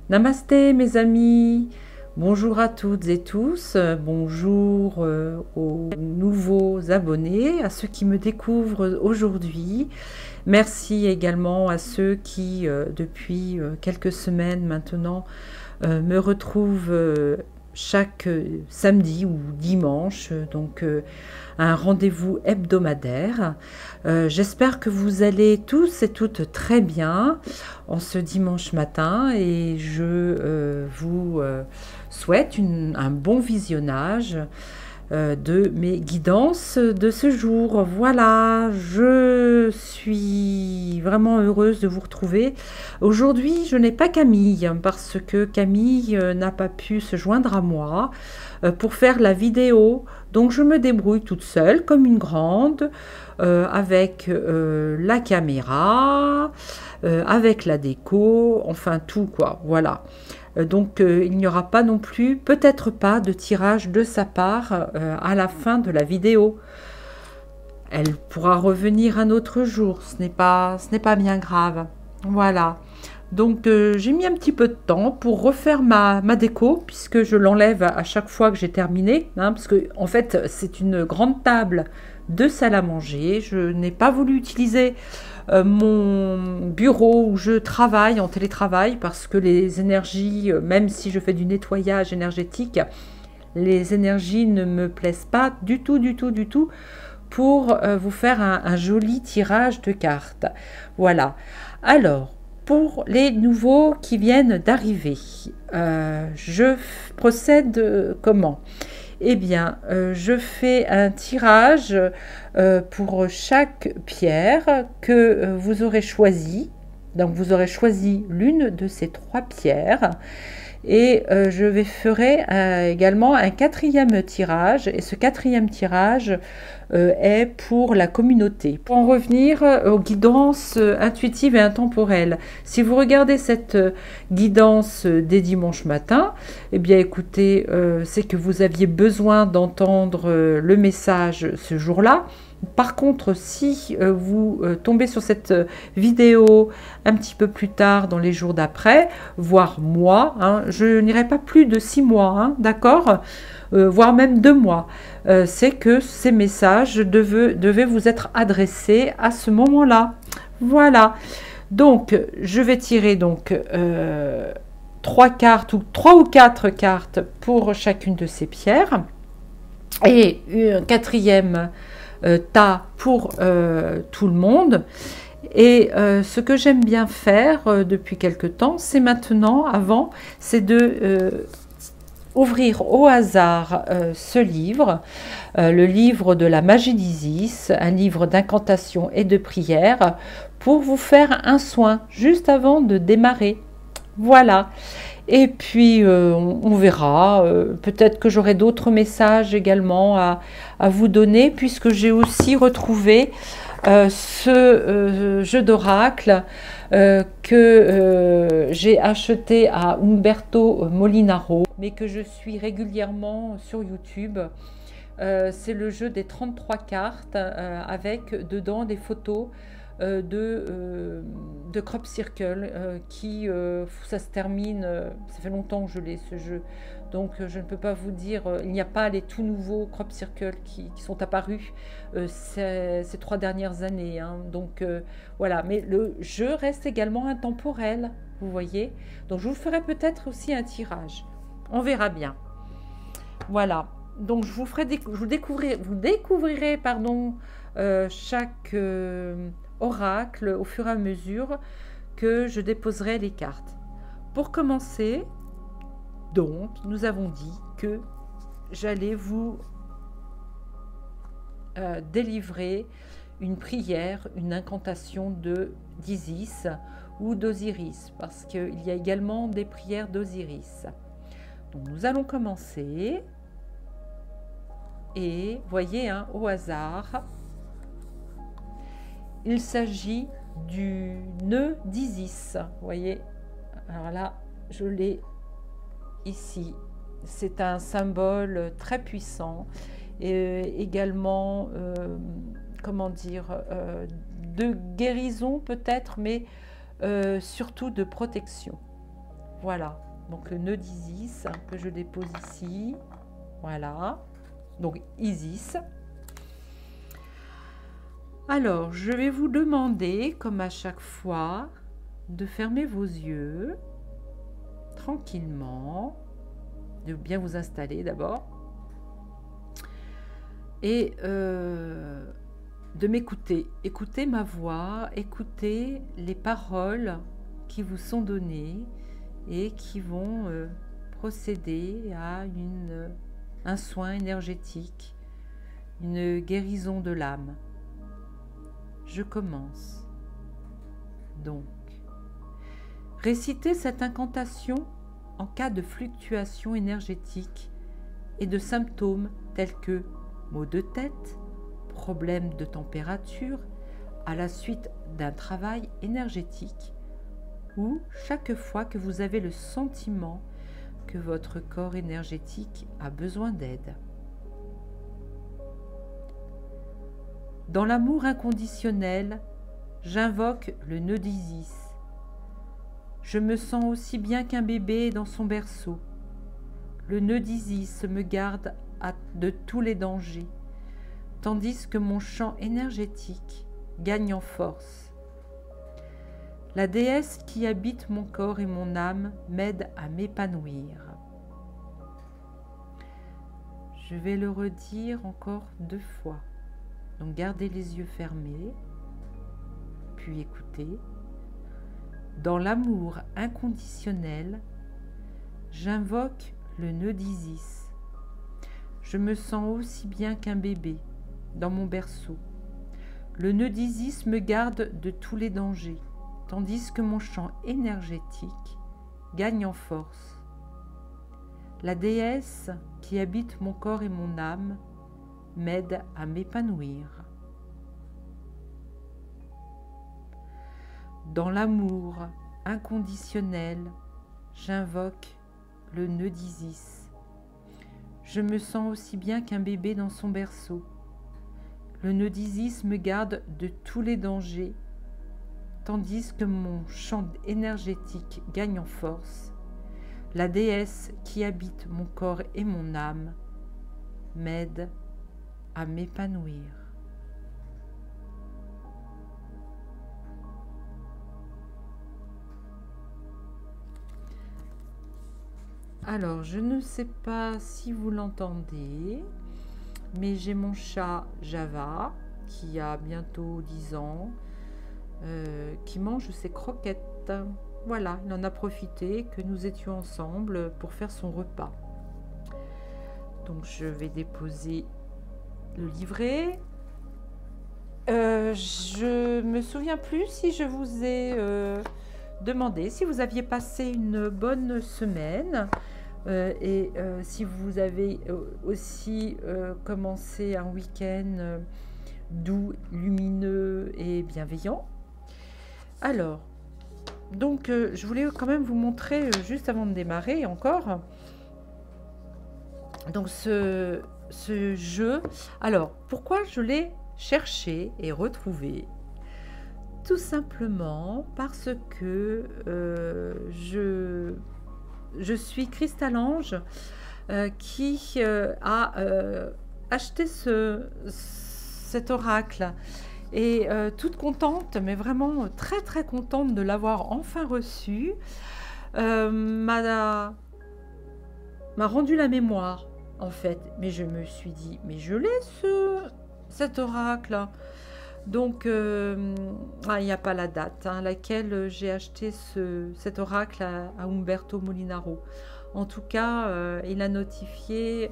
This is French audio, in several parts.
Namasté mes amis, bonjour à toutes et tous, bonjour aux nouveaux abonnés, à ceux qui me découvrent aujourd'hui. Merci également à ceux qui, depuis quelques semaines maintenant, me retrouvent chaque samedi ou dimanche, donc un rendez-vous hebdomadaire. J'espère que vous allez tous et toutes très bien en ce dimanche matin et je vous souhaite un bon visionnage de mes guidances de ce jour. Voilà, je suis vraiment heureuse de vous retrouver. Aujourd'hui, je n'ai pas Camille parce que Camille n'a pas pu se joindre à moi pour faire la vidéo. Donc je me débrouille toute seule comme une grande avec la caméra, avec la déco, enfin tout quoi, voilà. Donc il n'y aura pas non plus, peut-être pas de tirage de sa part à la fin de la vidéo. Elle pourra revenir un autre jour, ce n'est pas bien grave. Voilà. Donc j'ai mis un petit peu de temps pour refaire ma déco, puisque je l'enlève à chaque fois que j'ai terminé, hein, parce que en fait c'est une grande table de salle à manger. Je n'ai pas voulu utiliser mon bureau où je travaille en télétravail, parce que les énergies, même si je fais du nettoyage énergétique, les énergies ne me plaisent pas du tout pour vous faire un joli tirage de cartes. Voilà. Alors, pour les nouveaux qui viennent d'arriver, je procède comment? Eh bien, je fais un tirage pour chaque pierre que vous aurez choisi. Donc, vous aurez choisi l'une de ces trois pierres. Et je ferai également un quatrième tirage. Et ce quatrième tirage est pour la communauté. Pour en revenir aux guidances intuitives et intemporelles, si vous regardez cette guidance des dimanches matins, eh bien écoutez, c'est que vous aviez besoin d'entendre le message ce jour-là. Par contre, si vous tombez sur cette vidéo un petit peu plus tard dans les jours d'après, voire mois, hein, je n'irai pas plus de 6 mois, hein, d'accord, voire même 2 mois, c'est que ces messages devaient vous être adressés à ce moment-là. Voilà. Donc, je vais tirer donc 3 cartes ou 3 ou 4 cartes pour chacune de ces pierres et un quatrième tas pour tout le monde. Et ce que j'aime bien faire depuis quelque temps, c'est maintenant, avant, c'est de ouvrir au hasard ce livre, le livre de la magie d'Isis, un livre d'incantation et de prière, pour vous faire un soin juste avant de démarrer. Voilà. Et puis, on verra. Peut-être que j'aurai d'autres messages également à vous donner, puisque j'ai aussi retrouvé ce jeu d'oracle que j'ai acheté à Umberto Molinaro, mais que je suis régulièrement sur YouTube. C'est le jeu des 33 cartes avec dedans des photos de crop circle qui ça se termine, ça fait longtemps que je l'ai ce jeu, donc je ne peux pas vous dire, il n'y a pas les tout nouveaux crop circle qui sont apparus ces 3 dernières années, hein, donc voilà, mais le jeu reste également intemporel, vous voyez, donc je vous ferai peut-être aussi un tirage, on verra bien. Voilà, donc vous découvrirez pardon, chaque oracle au fur et à mesure que je déposerai les cartes. Pour commencer, donc, nous avons dit que j'allais vous délivrer une prière, une incantation d'Isis ou d'Osiris, parce qu'il y a également des prières d'Osiris. Donc nous allons commencer. Et voyez, hein, au hasard, il s'agit du nœud d'Isis. Vous voyez, alors là, je l'ai ici. C'est un symbole très puissant et également, comment dire, de guérison peut-être, mais surtout de protection. Voilà, donc le nœud d'Isis que je dépose ici. Voilà, donc Isis. Alors, je vais vous demander, comme à chaque fois, de fermer vos yeux tranquillement, de bien vous installer d'abord et de m'écouter. Écoutez ma voix, écoutez les paroles qui vous sont données et qui vont procéder à un soin énergétique, une guérison de l'âme. Je commence. Donc, récitez cette incantation en cas de fluctuation énergétique et de symptômes tels que maux de tête, problèmes de température à la suite d'un travail énergétique ou chaque fois que vous avez le sentiment que votre corps énergétique a besoin d'aide. Dans l'amour inconditionnel, j'invoque le nœud d'Isis. Je me sens aussi bien qu'un bébé dans son berceau. Le nœud d'Isis me garde de tous les dangers, tandis que mon champ énergétique gagne en force. La déesse qui habite mon corps et mon âme m'aide à m'épanouir. Je vais le redire encore 2 fois. Donc gardez les yeux fermés, puis écoutez. Dans l'amour inconditionnel, j'invoque le nœud d'Isis. Je me sens aussi bien qu'un bébé dans mon berceau. Le nœud d'Isis me garde de tous les dangers, tandis que mon champ énergétique gagne en force. La déesse qui habite mon corps et mon âme m'aide à m'épanouir. Dans l'amour inconditionnel, j'invoque le nœud d'Isis. Je me sens aussi bien qu'un bébé dans son berceau. Le nœud d'Isis me garde de tous les dangers, tandis que mon champ énergétique gagne en force. La déesse qui habite mon corps et mon âme m'aide à m'épanouir. Alors, je ne sais pas si vous l'entendez, mais j'ai mon chat Java, qui a bientôt 10 ans, qui mange ses croquettes. Voilà, il en a profité que nous étions ensemble pour faire son repas. Donc, je vais déposer le livret. Je me souviens plus si je vous ai demandé si vous aviez passé une bonne semaine et si vous avez aussi commencé un week-end doux, lumineux et bienveillant. Alors, donc je voulais quand même vous montrer juste avant de démarrer encore donc ce jeu. Alors, pourquoi je l'ai cherché et retrouvé? Tout simplement parce que je suis Crystalange qui a acheté cet oracle et toute contente, mais vraiment très très contente de l'avoir enfin reçu, m'a rendu la mémoire en fait. Mais je me suis dit, mais je l'ai cet oracle. Donc, il n'y a pas la date à laquelle j'ai acheté cet oracle à Umberto Molinaro. En tout cas, il a notifié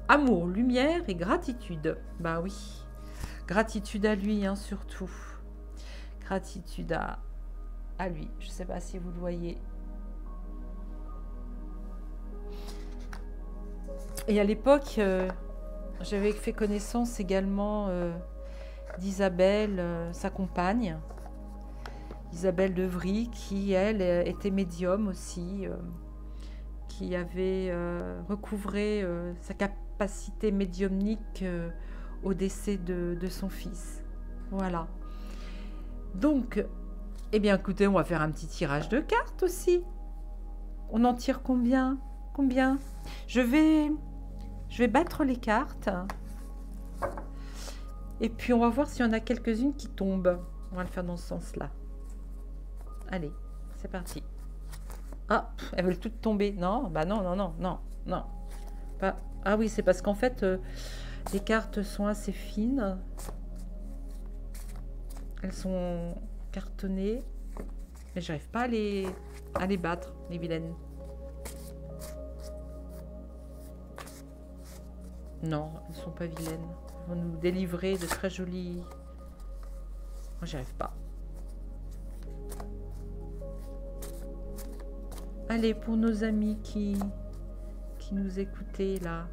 amour, lumière et gratitude. Ben oui, gratitude à lui, hein, surtout. Gratitude à lui. Je ne sais pas si vous le voyez. Et à l'époque, j'avais fait connaissance également d'Isabelle, sa compagne, Isabelle Devry, qui, elle, était médium aussi, qui avait recouvré sa capacité médiumnique au décès de son fils. Voilà. Donc, Eh bien, écoutez, on va faire un petit tirage de cartes aussi. On en tire combien? Combien? Je vais battre les cartes. Et puis, on va voir s'il y en a quelques-unes qui tombent. On va le faire dans ce sens-là. Allez, c'est parti. Ah, elles veulent toutes tomber. Non, bah non, non, non, non, non. Pas... Ah oui, c'est parce qu'en fait, les cartes sont assez fines. Elles sont cartonnées. Mais j'arrive pas à les battre, les vilaines. Non, elles ne sont pas vilaines. Elles vont nous délivrer de très jolies... Moi, j'y arrive pas. Allez, pour nos amis qui nous écoutaient, là.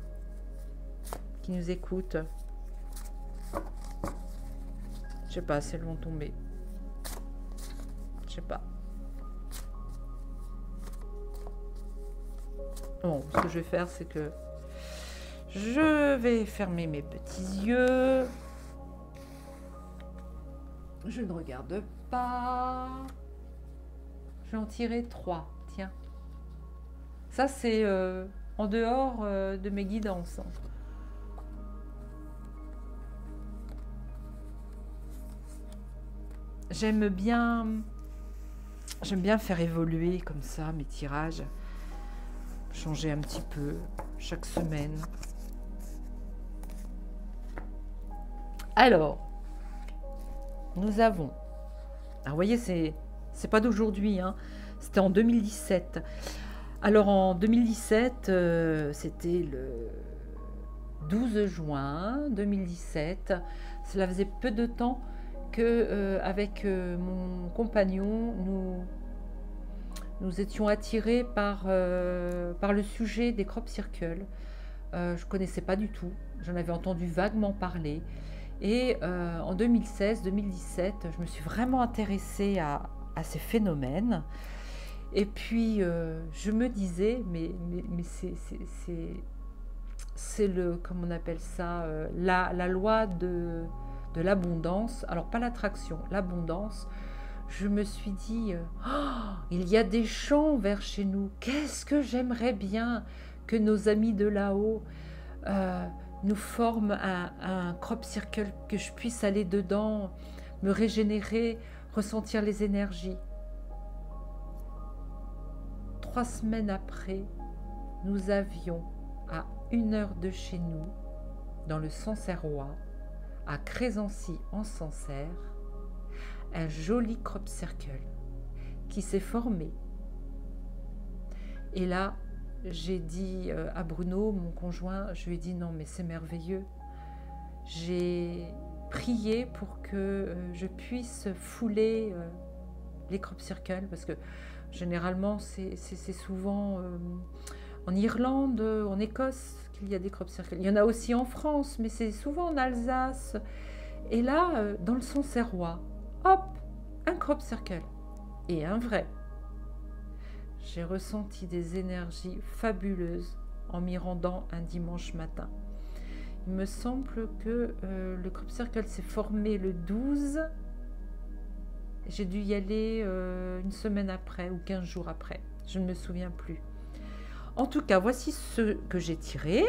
Qui nous écoutent. Je sais pas si elles vont tomber. Je sais pas. Bon, ce que je vais faire, c'est que je vais fermer mes petits yeux. Je ne regarde pas. Je vais en tirer 3. Tiens. Ça, c'est en dehors de mes guidances. J'aime bien faire évoluer comme ça mes tirages. Changer un petit peu chaque semaine. Alors, nous avons... Alors, vous voyez, c'est pas d'aujourd'hui, hein. C'était en 2017. Alors, en 2017, c'était le 12 juin 2017. Cela faisait peu de temps que, avec mon compagnon, nous étions attirés par le sujet des crop circles. Je ne connaissais pas du tout. J'en avais entendu vaguement parler. Et en 2016-2017, je me suis vraiment intéressée à ces phénomènes. Et puis, je me disais, mais c'est le, comment on appelle ça, la loi de l'abondance. Alors, pas l'attraction, l'abondance. Je me suis dit, oh, il y a des champs vers chez nous. Qu'est-ce que j'aimerais bien que nos amis de là-haut nous forment un crop circle, que je puisse aller dedans, me régénérer, ressentir les énergies. 3 semaines après, nous avions à 1 heure de chez nous, dans le Sancerrois, à Crésancy en Sancerre, un joli crop circle qui s'est formé. Et là, j'ai dit à Bruno, mon conjoint, je lui ai dit non mais c'est merveilleux. J'ai prié pour que je puisse fouler les crop circles parce que généralement c'est souvent en Irlande, en Écosse qu'il y a des crop circles. Il y en a aussi en France, mais c'est souvent en Alsace. Et là, dans le Sancerrois, hop, un crop circle et un vrai. J'ai ressenti des énergies fabuleuses en m'y rendant un dimanche matin. Il me semble que le crop circle s'est formé le 12. J'ai dû y aller 1 semaine après ou 15 jours après. Je ne me souviens plus. En tout cas, voici ce que j'ai tiré.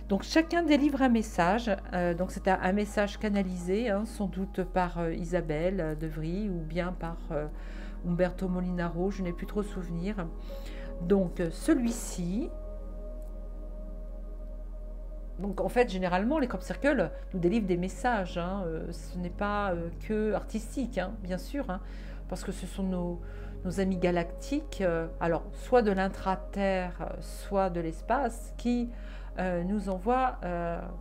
Donc, chacun délivre un message. Donc, c'est un message canalisé, hein, sans doute par Isabelle Devry ou bien par Umberto Molinaro. Je n'ai plus trop souvenir. Donc, celui-ci. Donc, en fait, généralement, les crop circles nous délivrent des messages. Hein. Ce n'est pas que artistique, hein, bien sûr, hein, parce que ce sont nos amis galactiques, alors soit de l'intra-terre, soit de l'espace, qui nous envoient,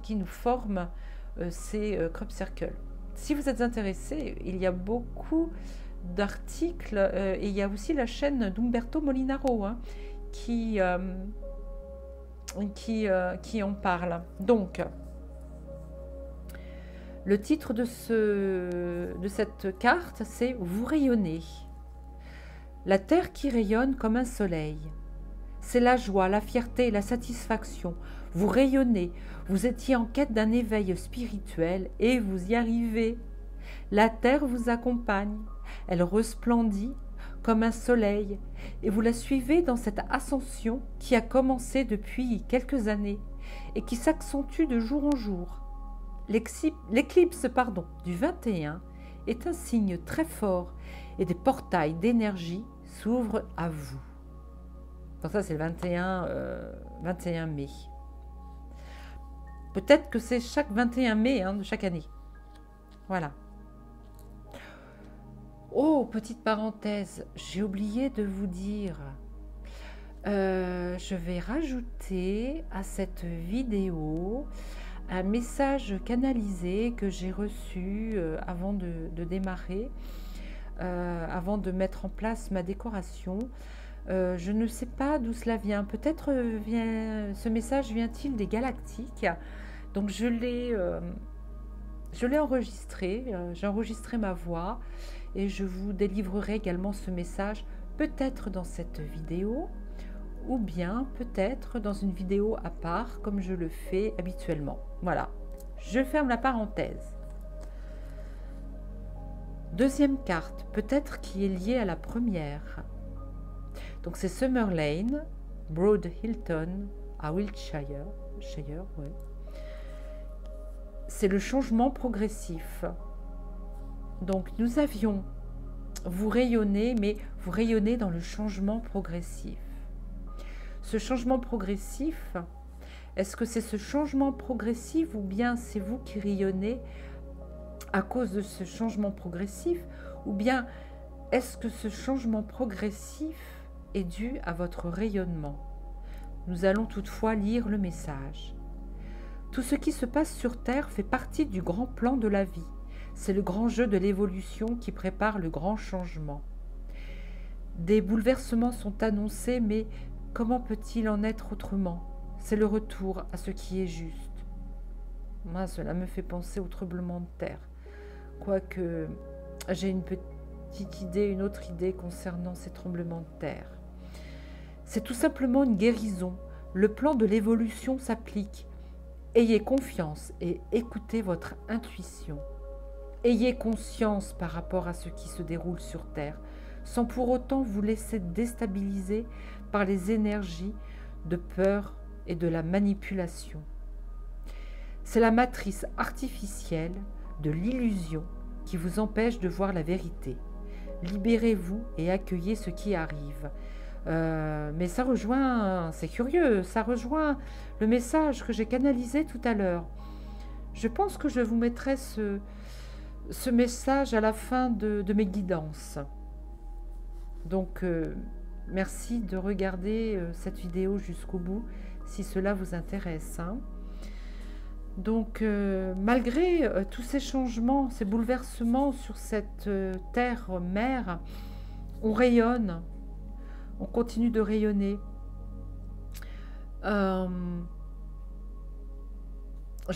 qui nous forment ces crop circles. Si vous êtes intéressé, il y a beaucoup d'articles et il y a aussi la chaîne d'Umberto Molinaro, hein, qui en parle. Donc, le titre de cette carte, c'est « Vous rayonnez ». La terre qui rayonne comme un soleil. C'est la joie, la fierté et la satisfaction. Vous rayonnez, vous étiez en quête d'un éveil spirituel et vous y arrivez. La terre vous accompagne. elle resplendit comme un soleil et vous la suivez dans cette ascension qui a commencé depuis quelques années et qui s'accentue de jour en jour. L'éclipse du 21 est un signe très fort et des portails d'énergie s'ouvrent à vous. Donc ça c'est le 21 mai. Peut-être que c'est chaque 21 mai de chaque année. Voilà. Oh, petite parenthèse, j'ai oublié de vous dire, je vais rajouter à cette vidéo un message canalisé que j'ai reçu avant de démarrer, avant de mettre en place ma décoration. Je ne sais pas d'où cela vient. Peut-être ce message vient-il des galactiques. Donc je l'ai enregistré, j'ai enregistré ma voix et je vous délivrerai également ce message peut-être dans cette vidéo ou bien peut-être dans une vidéo à part comme je le fais habituellement. Voilà, je ferme la parenthèse. Deuxième carte, peut-être qui est liée à la première. Donc c'est Summer Lane, Broad Hilton à Wiltshire. Ouais. C'est le changement progressif. Donc nous avions, vous rayonnez, mais vous rayonnez dans le changement progressif. Ce changement progressif, est-ce que c'est ce changement progressif ou bien c'est vous qui rayonnez à cause de ce changement progressif, ou bien est-ce que ce changement progressif est dû à votre rayonnement? Nous allons toutefois lire le message. Tout ce qui se passe sur Terre fait partie du grand plan de la vie. C'est le grand jeu de l'évolution qui prépare le grand changement. Des bouleversements sont annoncés, mais comment peut-il en être autrement? C'est le retour à ce qui est juste. Moi, cela me fait penser au tremblement de terre. Quoique j'ai une petite idée, une autre idée concernant ces tremblements de terre. C'est tout simplement une guérison. Le plan de l'évolution s'applique. Ayez confiance et écoutez votre intuition. Ayez conscience par rapport à ce qui se déroule sur Terre, sans pour autant vous laisser déstabiliser par les énergies de peur et de la manipulation. C'est la matrice artificielle de l'illusion qui vous empêche de voir la vérité. Libérez-vous et accueillez ce qui arrive. Mais ça rejoint, c'est curieux, ça rejoint le message que j'ai canalisé tout à l'heure. Je pense que je vous mettrai ce message à la fin de mes guidances. Donc, merci de regarder cette vidéo jusqu'au bout, si cela vous intéresse. Donc, malgré tous ces changements, ces bouleversements sur cette terre-mère, on rayonne. On continue de rayonner. Je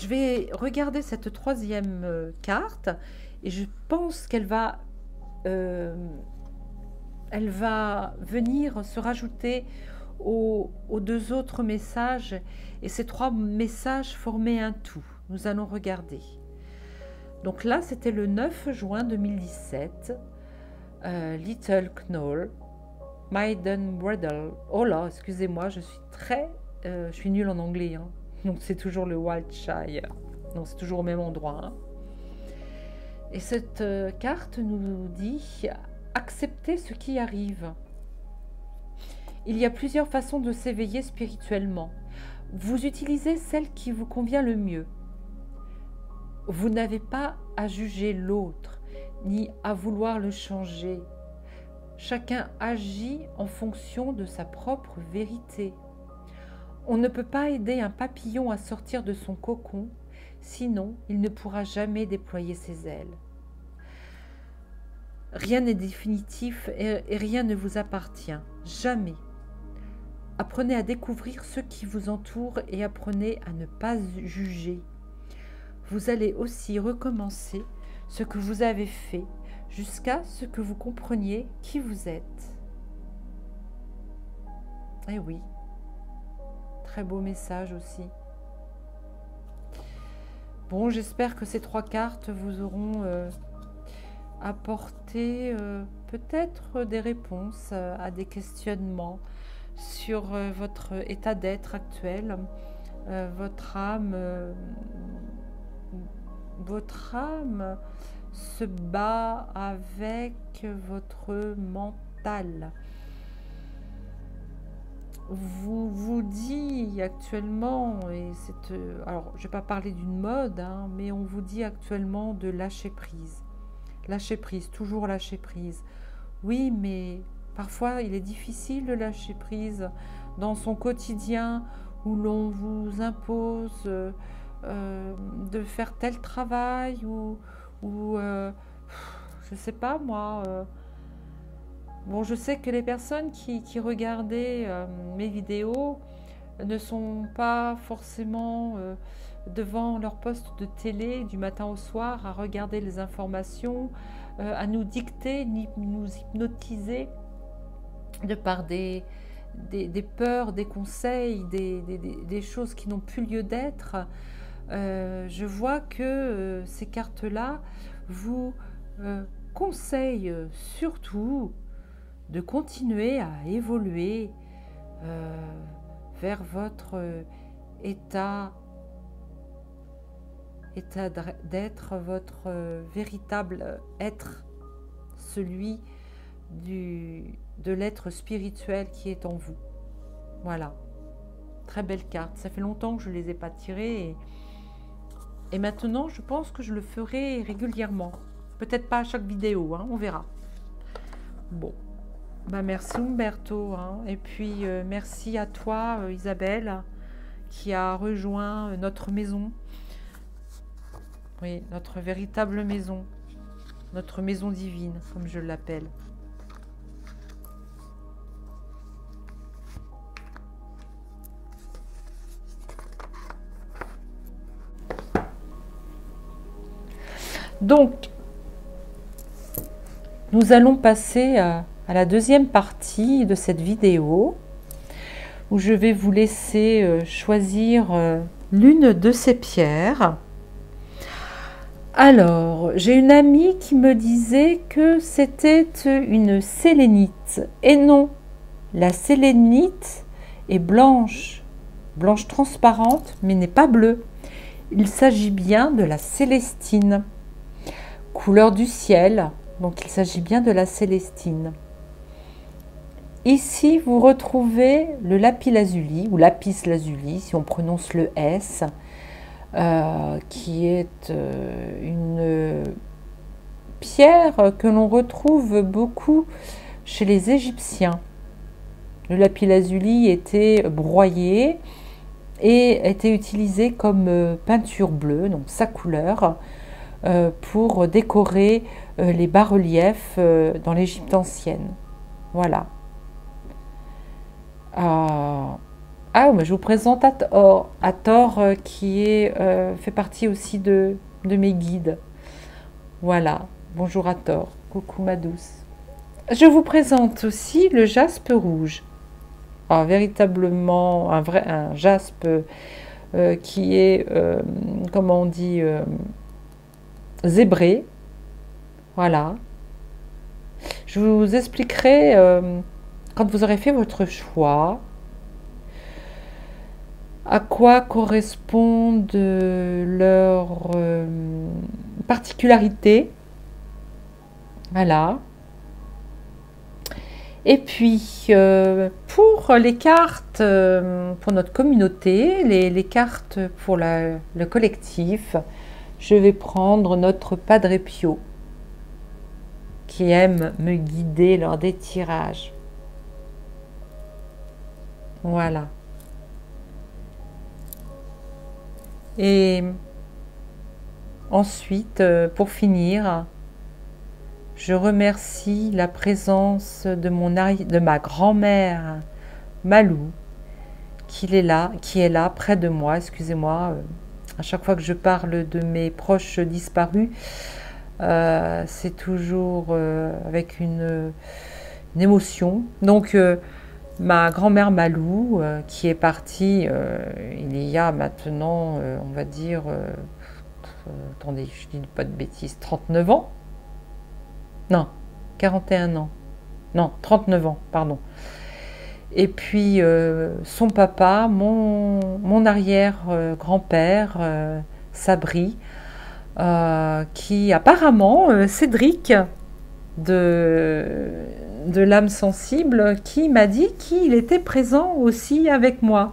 vais regarder cette troisième carte et je pense qu'elle va, elle va venir se rajouter aux deux autres messages et ces trois messages formaient un tout. Nous allons regarder. Donc là, c'était le 9 juin 2017. Little Knoll. Maiden Bridle. Oh là, excusez-moi, je suis nulle en anglais. Donc c'est toujours le Wiltshire. Donc c'est toujours au même endroit. Et cette carte nous dit accepter ce qui arrive. Il y a plusieurs façons de s'éveiller spirituellement. Vous utilisez celle qui vous convient le mieux. Vous n'avez pas à juger l'autre, ni à vouloir le changer. Chacun agit en fonction de sa propre vérité. On ne peut pas aider un papillon à sortir de son cocon, sinon il ne pourra jamais déployer ses ailes. Rien n'est définitif et rien ne vous appartient, jamais. Apprenez à découvrir ce qui vous entoure et apprenez à ne pas juger. Vous allez aussi recommencer ce que vous avez fait jusqu'à ce que vous compreniez qui vous êtes. Eh oui, très beau message aussi. Bon, j'espère que ces trois cartes vous auront apporter peut-être des réponses à des questionnements sur votre état d'être actuel, votre âme se bat avec votre mental. Vous dit actuellement, et c'est, alors je ne vais pas parler d'une mode, hein, mais on vous dit actuellement de lâcher prise. Lâcher prise, toujours lâcher prise. Oui, mais parfois il est difficile de lâcher prise dans son quotidien où l'on vous impose de faire tel travail ou je ne sais pas moi. Bon, je sais que les personnes qui regardaient mes vidéos ne sont pas forcément devant leur poste de télé du matin au soir à regarder les informations, à nous dicter, ni nous hypnotiser de par des peurs, des conseils, des choses qui n'ont plus lieu d'être. Je vois que ces cartes-là vous conseillent surtout de continuer à évoluer vers votre état d'être, votre véritable être, celui de l'être spirituel qui est en vous. Voilà, très belle carte. Ça fait longtemps que je ne les ai pas tirées et maintenant je pense que je le ferai régulièrement. Peut-être pas à chaque vidéo, hein, on verra. Bon. Bah merci Umberto, hein. Et puis merci à toi Isabelle qui a rejoint notre maison, oui, notre véritable maison, notre maison divine comme je l'appelle. Donc nous allons passer à la deuxième partie de cette vidéo où je vais vous laisser choisir l'une de ces pierres. Alors, j'ai une amie qui me disait que c'était une sélénite. Et non, la sélénite est blanche, blanche transparente, mais n'est pas bleue. Il s'agit bien de la célestine, couleur du ciel, donc il s'agit bien de la célestine. Ici, vous retrouvez le lapis-lazuli, ou lapis-lazuli, si on prononce le S, qui est une pierre que l'on retrouve beaucoup chez les Égyptiens. Le lapis-lazuli était broyé et était utilisé comme peinture bleue, donc sa couleur, pour décorer les bas-reliefs dans l'Égypte ancienne. Voilà. Mais je vous présente Hathor qui fait partie aussi de mes guides. Voilà, bonjour Hathor, coucou ma douce. Je vous présente aussi le jaspe rouge. Véritablement un jaspe qui est, comment on dit, zébré. Voilà. Je vous expliquerai quand vous aurez fait votre choix, à quoi correspondent leurs particularités. Voilà. Et puis, pour les cartes, pour notre communauté, les cartes pour le collectif, je vais prendre notre Padre Pio, qui aime me guider lors des tirages. Voilà. Et ensuite, pour finir, je remercie la présence de ma grand-mère Malou, qui est là près de moi. Excusez-moi, à chaque fois que je parle de mes proches disparus, c'est toujours avec une émotion. Donc, ma grand-mère Malou, qui est partie il y a maintenant, on va dire, attendez, je dis pas de bêtises, 39 ans. Non, 41 ans. Non, 39 ans, pardon. Et puis son papa, mon arrière-grand-père, Sabri, qui apparemment, Cédric de, de l'âme sensible, qui m'a dit qu'il était présent aussi avec moi.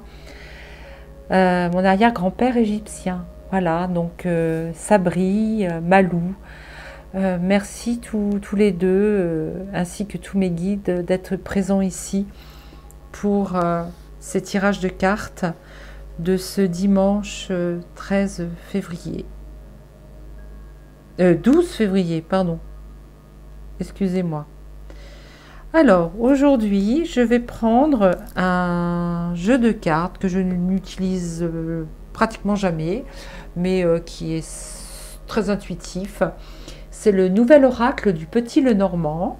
Mon arrière-grand-père égyptien. Voilà, donc Sabri, Malou, merci tous les deux, ainsi que tous mes guides, d'être présents ici pour ces tirages de cartes de ce dimanche 13 février. 12 février, pardon. Excusez-moi. Alors, aujourd'hui, je vais prendre un jeu de cartes que je n'utilise pratiquement jamais, mais qui est très intuitif. C'est le nouvel oracle du Petit Lenormand.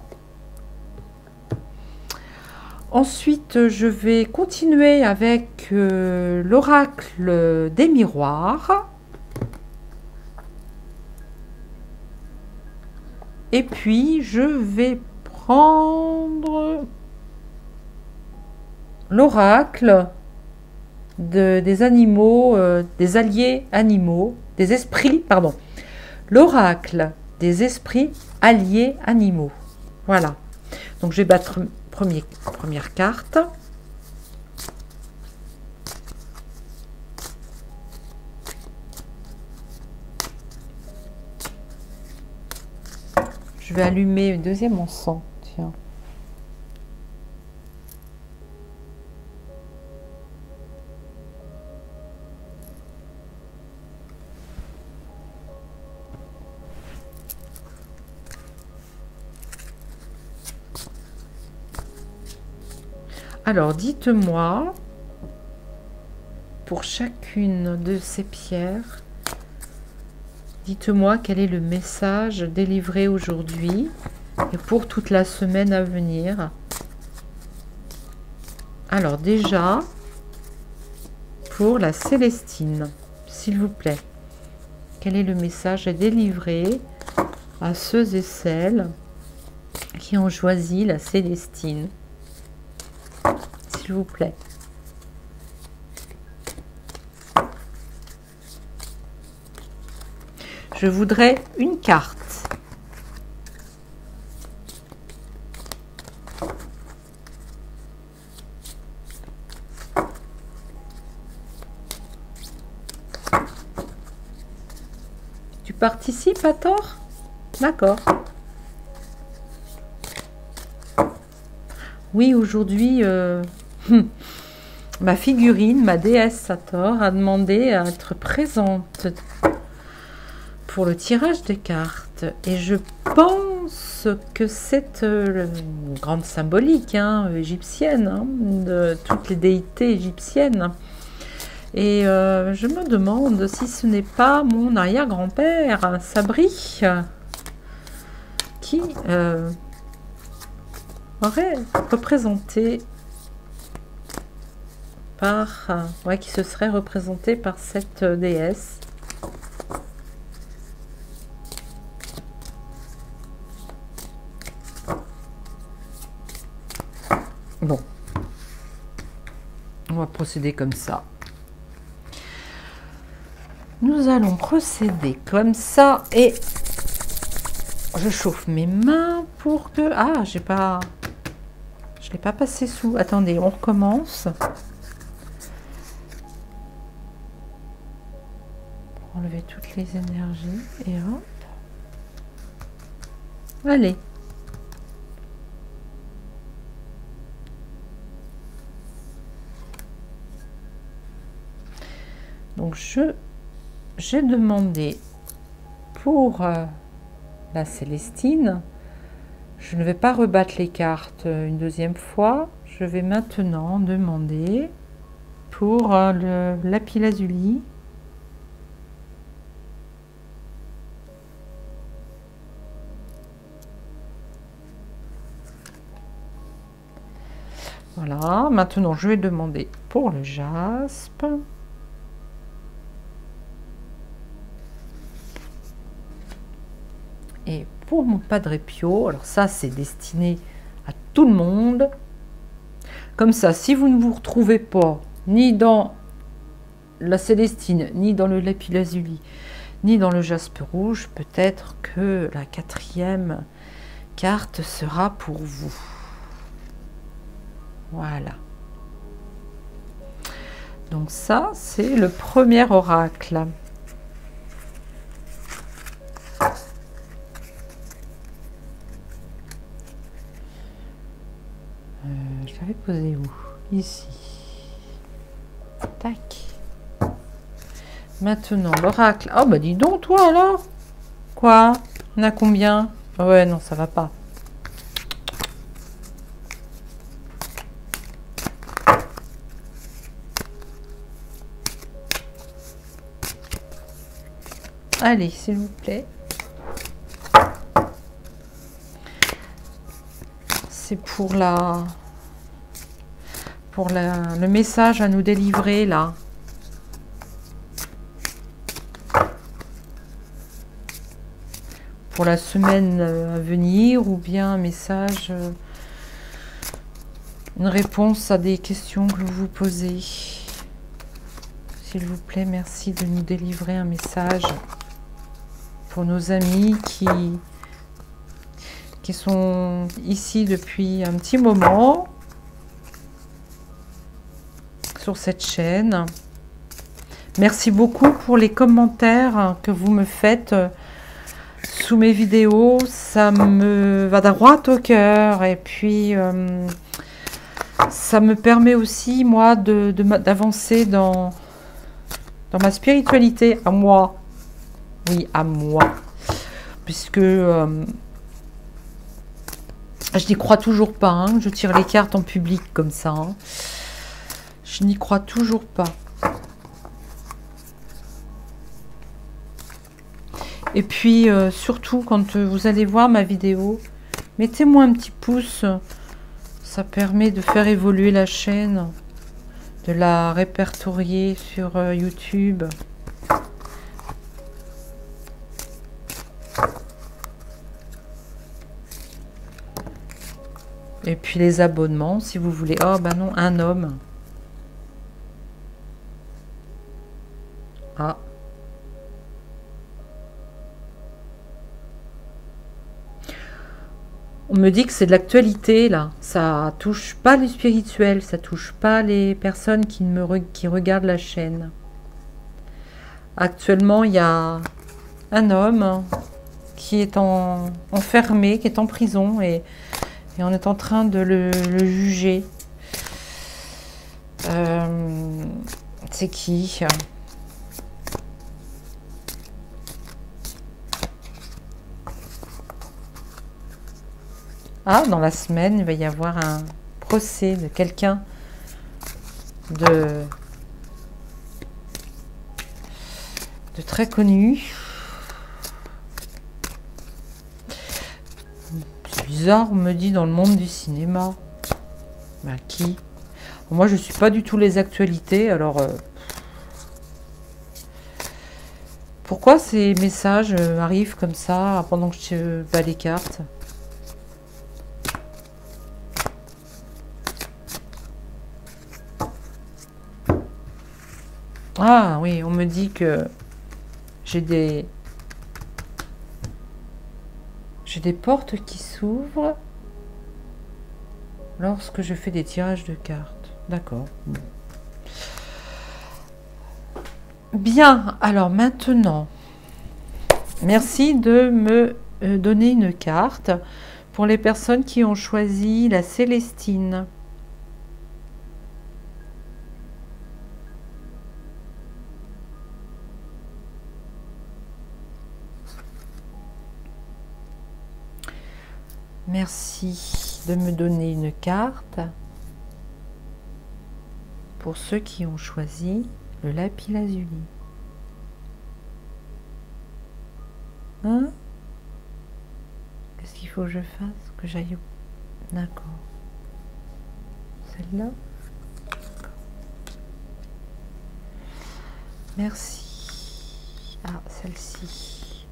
Ensuite, je vais continuer avec l'oracle des miroirs. Et puis, je vais prendre l'oracle des animaux, des alliés animaux, des esprits, pardon. L'oracle des esprits alliés animaux. Voilà. Donc, je vais battre première carte. Je vais allumer une deuxième encens. Tiens. Alors, dites-moi, pour chacune de ces pierres, dites-moi quel est le message délivré aujourd'hui et pour toute la semaine à venir. Alors déjà, pour la Célestine, s'il vous plaît, quel est le message délivré à ceux et celles qui ont choisi la Célestine? S'il vous plaît. Je voudrais une carte. Tu participes à tort? D'accord. Oui, aujourd'hui, ma figurine, ma déesse Sator, a demandé à être présente pour le tirage des cartes. Et je pense que c'est une grande symbolique égyptienne, de toutes les déités égyptiennes. Et je me demande si ce n'est pas mon arrière-grand-père, Sabri, qui aurait représenté par... qui se serait représenté par cette déesse. Bon. On va procéder comme ça. Nous allons procéder comme ça et je chauffe mes mains pour que... Ah, je l'ai pas passé sous. Attendez, on recommence. Pour enlever toutes les énergies et hop. Allez. Donc j'ai demandé pour la Célestine, je ne vais pas rebattre les cartes une deuxième fois, je vais maintenant demander pour le lapis-lazuli. Voilà, maintenant je vais demander pour le jaspe. Et pour mon Padre Pio, alors ça c'est destiné à tout le monde. Comme ça, si vous ne vous retrouvez pas ni dans la Célestine, ni dans le lapis-lazuli, ni dans le jaspe rouge, peut-être que la 4e carte sera pour vous. Voilà. Donc ça, c'est le premier oracle. Je l'avais posé où? Ici. Tac. Maintenant, l'oracle. Oh, bah dis donc, toi, alors. Quoi? On a combien? Ouais, non, ça va pas. Allez, s'il vous plaît. C'est pour le message à nous délivrer, là. Pour la semaine à venir, ou bien un message, une réponse à des questions que vous vous posez. S'il vous plaît, merci de nous délivrer un message pour nos amis qui sont ici depuis un petit moment sur cette chaîne. Merci beaucoup pour les commentaires que vous me faites sous mes vidéos. Ça me va droit au cœur et puis ça me permet aussi, moi, d'avancer dans ma spiritualité, à moi. Oui, à moi. Puisque je n'y crois toujours pas, hein. Je tire les cartes en public comme ça. Hein. Je n'y crois toujours pas. Et puis, surtout, quand vous allez voir ma vidéo, mettez-moi un petit pouce. Ça permet de faire évoluer la chaîne, de la répertorier sur YouTube. Et puis les abonnements, si vous voulez. Oh, bah non, un homme. Ah. On me dit que c'est de l'actualité, là. Ça touche pas les spirituels, ça touche pas les personnes qui regardent la chaîne. Actuellement, il y a un homme qui est enfermé, qui est en prison, et on est en train de le juger. C'est qui? Ah, dans la semaine, il va y avoir un procès de quelqu'un de très connu. C'est bizarre, on me dit dans le monde du cinéma. Ben, qui? Moi, je suis pas du tout les actualités, alors... pourquoi ces messages arrivent comme ça pendant que je bats les cartes? Ah oui, on me dit que j'ai des portes qui s'ouvrent lorsque je fais des tirages de cartes. D'accord. Bien, alors maintenant, merci de me donner une carte pour les personnes qui ont choisi la Célestine. Merci de me donner une carte pour ceux qui ont choisi le lapis-lazuli. Hein? Qu'est-ce qu'il faut que je fasse? Que j'aille au... D'accord. Celle-là? Merci. Ah, celle-ci.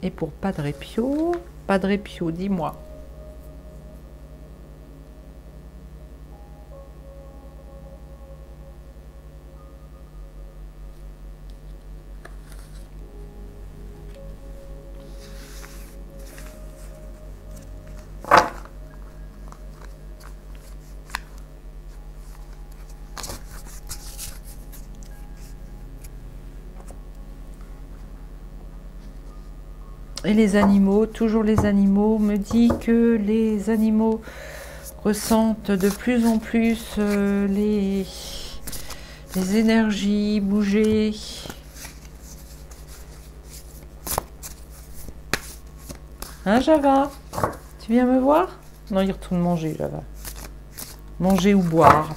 Et pour Padre Pio, dis-moi. Et les animaux, toujours les animaux, me dit que les animaux ressentent de plus en plus les énergies bouger. Hein, Java? Tu viens me voir? Non, il retourne manger, Java. Manger ou boire.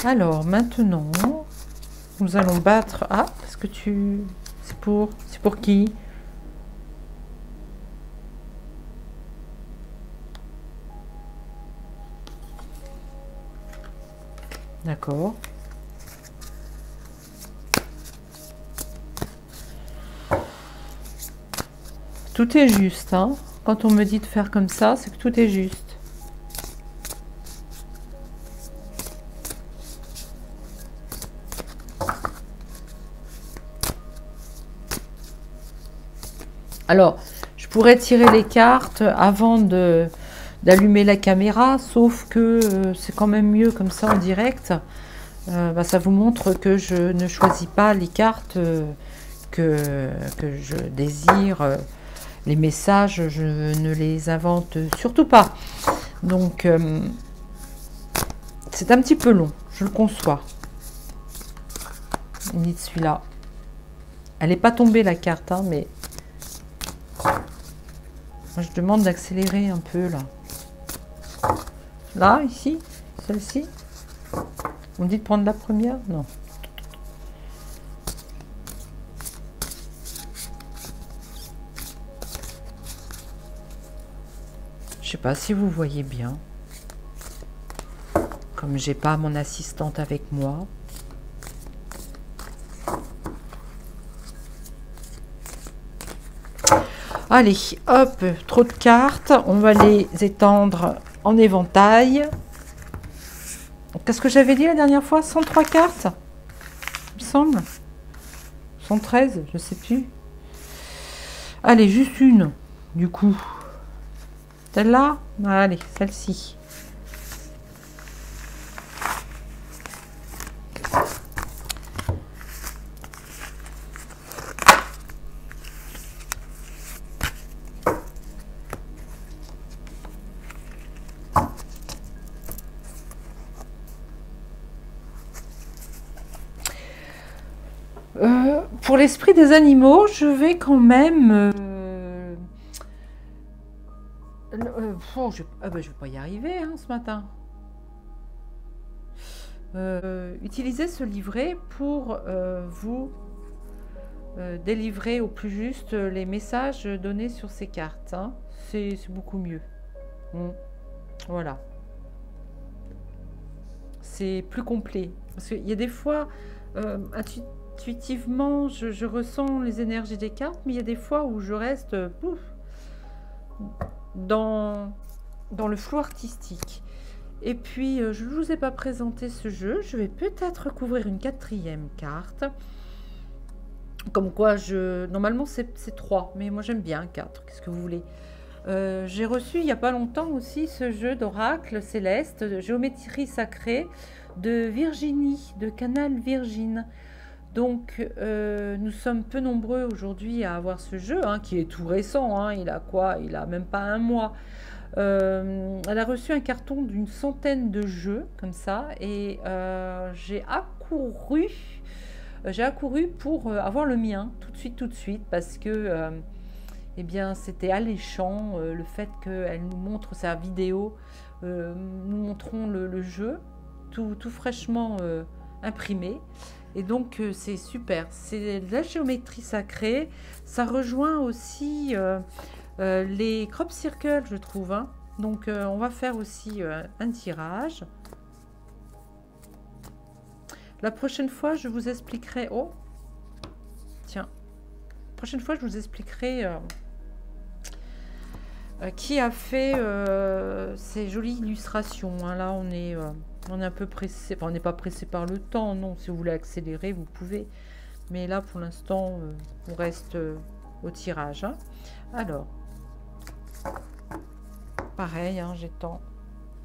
Alors, maintenant, nous allons battre... Ah, est-ce que tu... C'est pour qui? D'accord. Tout est juste, hein. Quand on me dit de faire comme ça, c'est que tout est juste. Alors, je pourrais tirer les cartes avant d'allumer la caméra, sauf que c'est quand même mieux comme ça en direct. Ça vous montre que je ne choisis pas les cartes que je désire. Les messages, je ne les invente surtout pas. Donc, c'est un petit peu long, je le conçois. On dit de celui-là. Elle n'est pas tombée la carte, hein, mais... Moi, je demande d'accélérer un peu, là. Là, ici, celle-ci. On me dit de prendre la première? Non. Je sais pas si vous voyez bien. Comme j'ai pas mon assistante avec moi. Allez, hop, trop de cartes. On va les étendre en éventail. Qu'est-ce que j'avais dit la dernière fois? 103 cartes, il me semble. 113, je sais plus. Allez, juste une, du coup. Celle-là? Allez, celle-ci. Pour l'esprit des animaux, je vais quand même... je vais pas y arriver hein, ce matin. Utilisez ce livret pour vous délivrer au plus juste les messages donnés sur ces cartes. Hein. C'est beaucoup mieux. Voilà. C'est plus complet. Parce qu'il y a des fois... intuitivement, je ressens les énergies des cartes, mais il y a des fois où je reste dans le flou artistique. Et puis, je ne vous ai pas présenté ce jeu. Je vais peut-être couvrir une 4e carte. Comme quoi, normalement, c'est 3, mais moi, j'aime bien 4. Qu'est-ce que vous voulez? J'ai reçu, il n'y a pas longtemps aussi, ce jeu d'oracle céleste, de géométrie sacrée, de Virginie, de Canal Virgin. Donc, nous sommes peu nombreux aujourd'hui à avoir ce jeu, hein, qui est tout récent. Hein, il a quoi? Il a même pas un mois. Elle a reçu un carton d'une centaine de jeux, comme ça, et j'ai accouru pour avoir le mien, tout de suite, parce que, eh bien, c'était alléchant, le fait qu'elle nous montre sa vidéo, nous montrons le jeu, tout fraîchement imprimé. Et donc, c'est super. C'est de la géométrie sacrée. Ça rejoint aussi les crop circles, je trouve. Hein. Donc, on va faire aussi un tirage. La prochaine fois, je vous expliquerai... Oh, tiens. La prochaine fois, je vous expliquerai qui a fait ces jolies illustrations. Hein. Là, on est un peu pressé. Enfin, on n'est pas pressé par le temps, non. Si vous voulez accélérer, vous pouvez. Mais là, pour l'instant, on reste au tirage. Hein. Alors, pareil, hein, j'étends.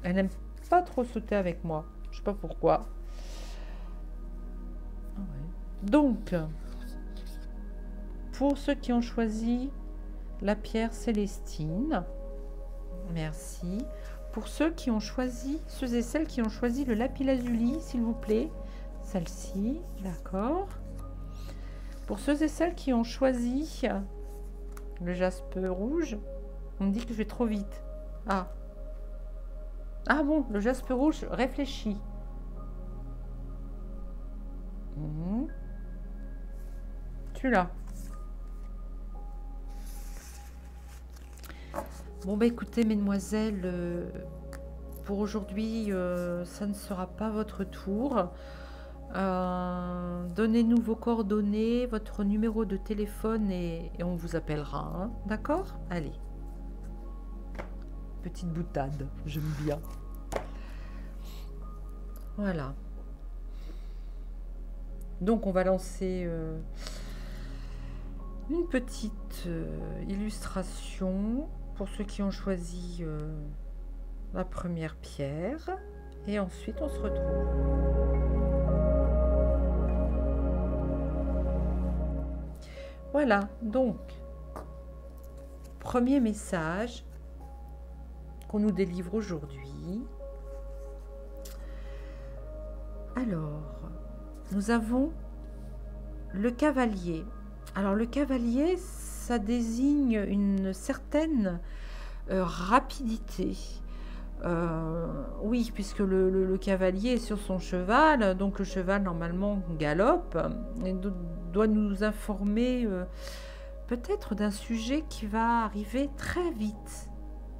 Elle n'aime pas trop sauter avec moi. Je sais pas pourquoi. Ah ouais. Donc, pour ceux qui ont choisi la pierre Célestine, merci. Pour ceux qui ont choisi, ceux et celles qui ont choisi le lapis-lazuli, s'il vous plaît, celle-ci, d'accord. Pour ceux et celles qui ont choisi le jaspe rouge, on me dit que je vais trop vite. Ah. Ah bon, le jaspe rouge réfléchit. Celui-là. Bon bah écoutez mesdemoiselles, pour aujourd'hui ça ne sera pas votre tour. Donnez-nous vos coordonnées, votre numéro de téléphone et on vous appellera, hein, d'accord? Allez. Petite boutade, j'aime bien. Voilà. Donc on va lancer une petite illustration pour ceux qui ont choisi la première pierre. Et ensuite on se retrouve. Voilà, donc, premier message qu'on nous délivre aujourd'hui. Alors, nous avons le cavalier. Alors, le cavalier, ça désigne une certaine rapidité. Oui, puisque le cavalier est sur son cheval, donc le cheval normalement galope et doit nous informer peut-être d'un sujet qui va arriver très vite,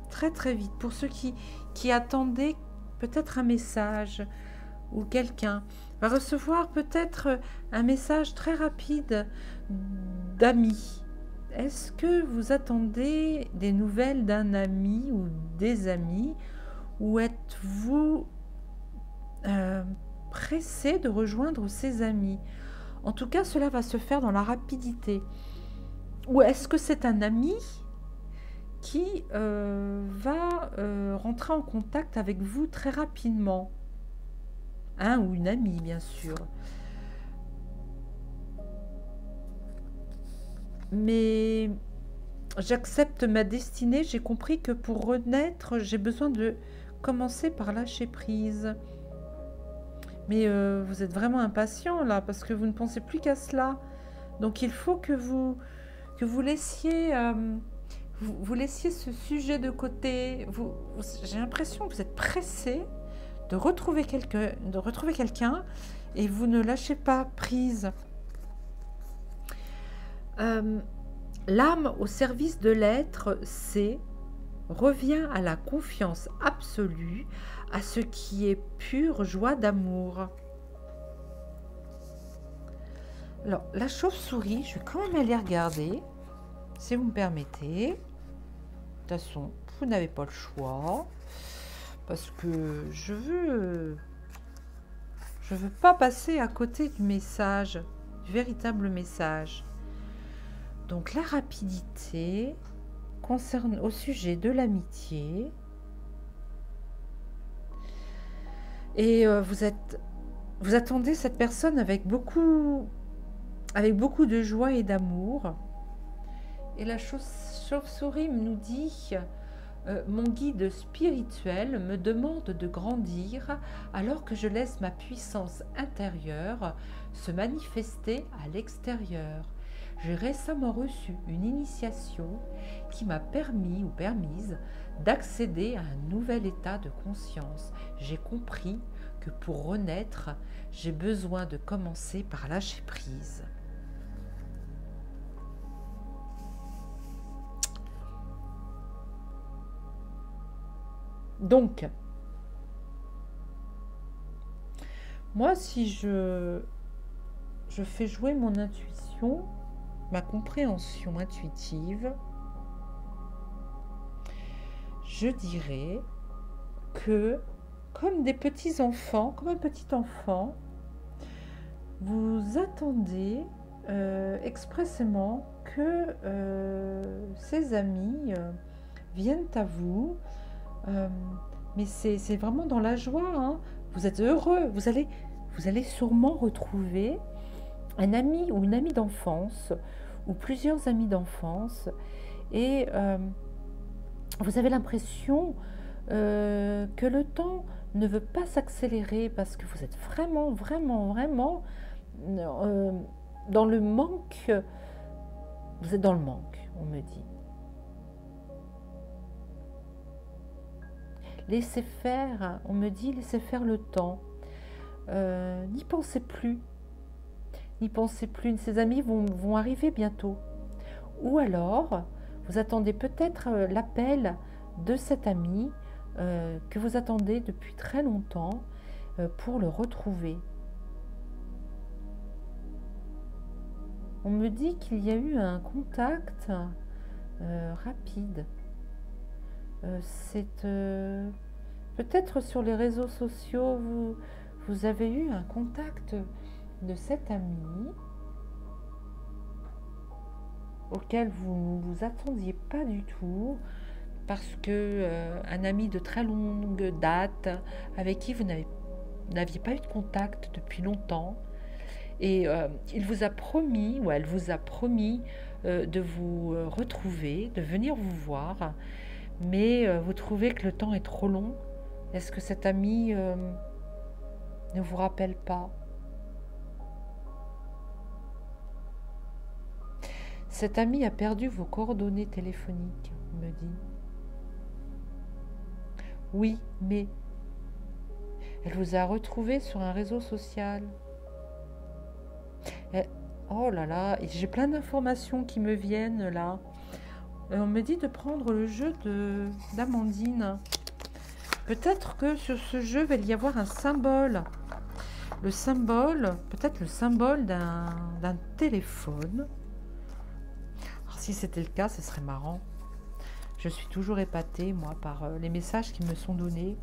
très vite. Pour ceux qui attendaient peut-être un message ou quelqu'un va recevoir peut-être un message très rapide d'amis. Est-ce que vous attendez des nouvelles d'un ami ou des amis? Ou êtes-vous pressé de rejoindre ses amis? En tout cas, cela va se faire dans la rapidité. Ou est-ce que c'est un ami qui va rentrer en contact avec vous très rapidement? Un ou une amie, bien sûr. Mais j'accepte ma destinée. J'ai compris que pour renaître, j'ai besoin de commencer par lâcher prise. Mais vous êtes vraiment impatient là, parce que vous ne pensez plus qu'à cela. Donc il faut que vous laissiez, vous laissiez ce sujet de côté. J'ai l'impression que vous êtes pressé de retrouver quelqu'un et vous ne lâchez pas prise. L'âme au service de l'être, c'est revient à la confiance absolue, à ce qui est pure joie d'amour. Alors, la chauve-souris, je vais quand même aller regarder, si vous me permettez. De toute façon, vous n'avez pas le choix, parce que je veux pas passer à côté du message, du véritable message. Donc, la rapidité concerne au sujet de l'amitié. Et vous attendez cette personne avec beaucoup de joie et d'amour. Et la chauve-souris nous dit mon guide spirituel me demande de grandir alors que je laisse ma puissance intérieure se manifester à l'extérieur. J'ai récemment reçu une initiation qui m'a permis ou permise d'accéder à un nouvel état de conscience. J'ai compris que pour renaître, j'ai besoin de commencer par lâcher prise. Donc, Moi, si je fais jouer mon intuition, ma compréhension intuitive, je dirais que, comme des petits enfants, comme un petit enfant, vous attendez expressément que ses amis viennent à vous, euh, mais c'est vraiment dans la joie, hein. Vous êtes heureux, vous allez sûrement retrouver un ami ou une amie d'enfance, ou plusieurs amis d'enfance, et vous avez l'impression que le temps ne veut pas s'accélérer parce que vous êtes vraiment, vraiment, vraiment euh, dans le manque. Vous êtes dans le manque, on me dit. Laissez faire, on me dit, laissez faire le temps. N'y pensez plus. N'y pensez plus. Ces amis vont arriver bientôt. Ou alors, vous attendez peut-être l'appel de cet ami que vous attendez depuis très longtemps pour le retrouver. On me dit qu'il y a eu un contact rapide. C'est peut-être sur les réseaux sociaux, vous avez eu un contact de cet ami auquel vous ne vous attendiez pas du tout, parce que un ami de très longue date avec qui vous n'aviez pas eu de contact depuis longtemps, et il vous a promis, ou elle vous a promis de vous retrouver, de venir vous voir, mais vous trouvez que le temps est trop long. Est-ce que cet ami ne vous rappelle pas? Cet ami a perdu vos coordonnées téléphoniques, on me dit. Oui, mais elle vous a retrouvé sur un réseau social. Oh là là, j'ai plein d'informations qui me viennent là. On me dit de prendre le jeu d'Amandine. Peut-être que sur ce jeu, il va y avoir un symbole. Le symbole, peut-être le symbole d'un téléphone. Alors, si c'était le cas, ce serait marrant. Je suis toujours épatée, moi, par les messages qui me sont donnés.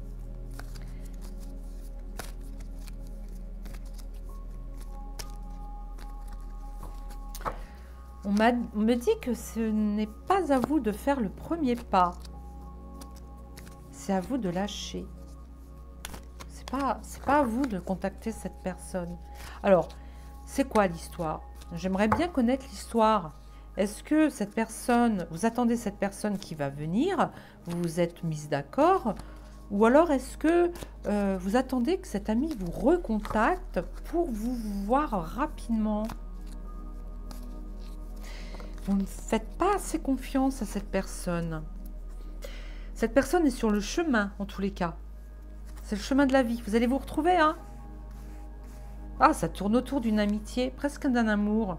On me dit que ce n'est pas à vous de faire le premier pas. C'est à vous de lâcher. C'est pas à vous de contacter cette personne. Alors, c'est quoi l'histoire? J'aimerais bien connaître l'histoire. Est-ce que cette personne, vous attendez cette personne qui va venir, vous vous êtes mis d'accord, ou alors est-ce que vous attendez que cet ami vous recontacte pour vous voir rapidement? Vous ne faites pas assez confiance à cette personne. Cette personne est sur le chemin, en tous les cas. C'est le chemin de la vie. Vous allez vous retrouver, hein? Ah, ça tourne autour d'une amitié, presque d'un amour.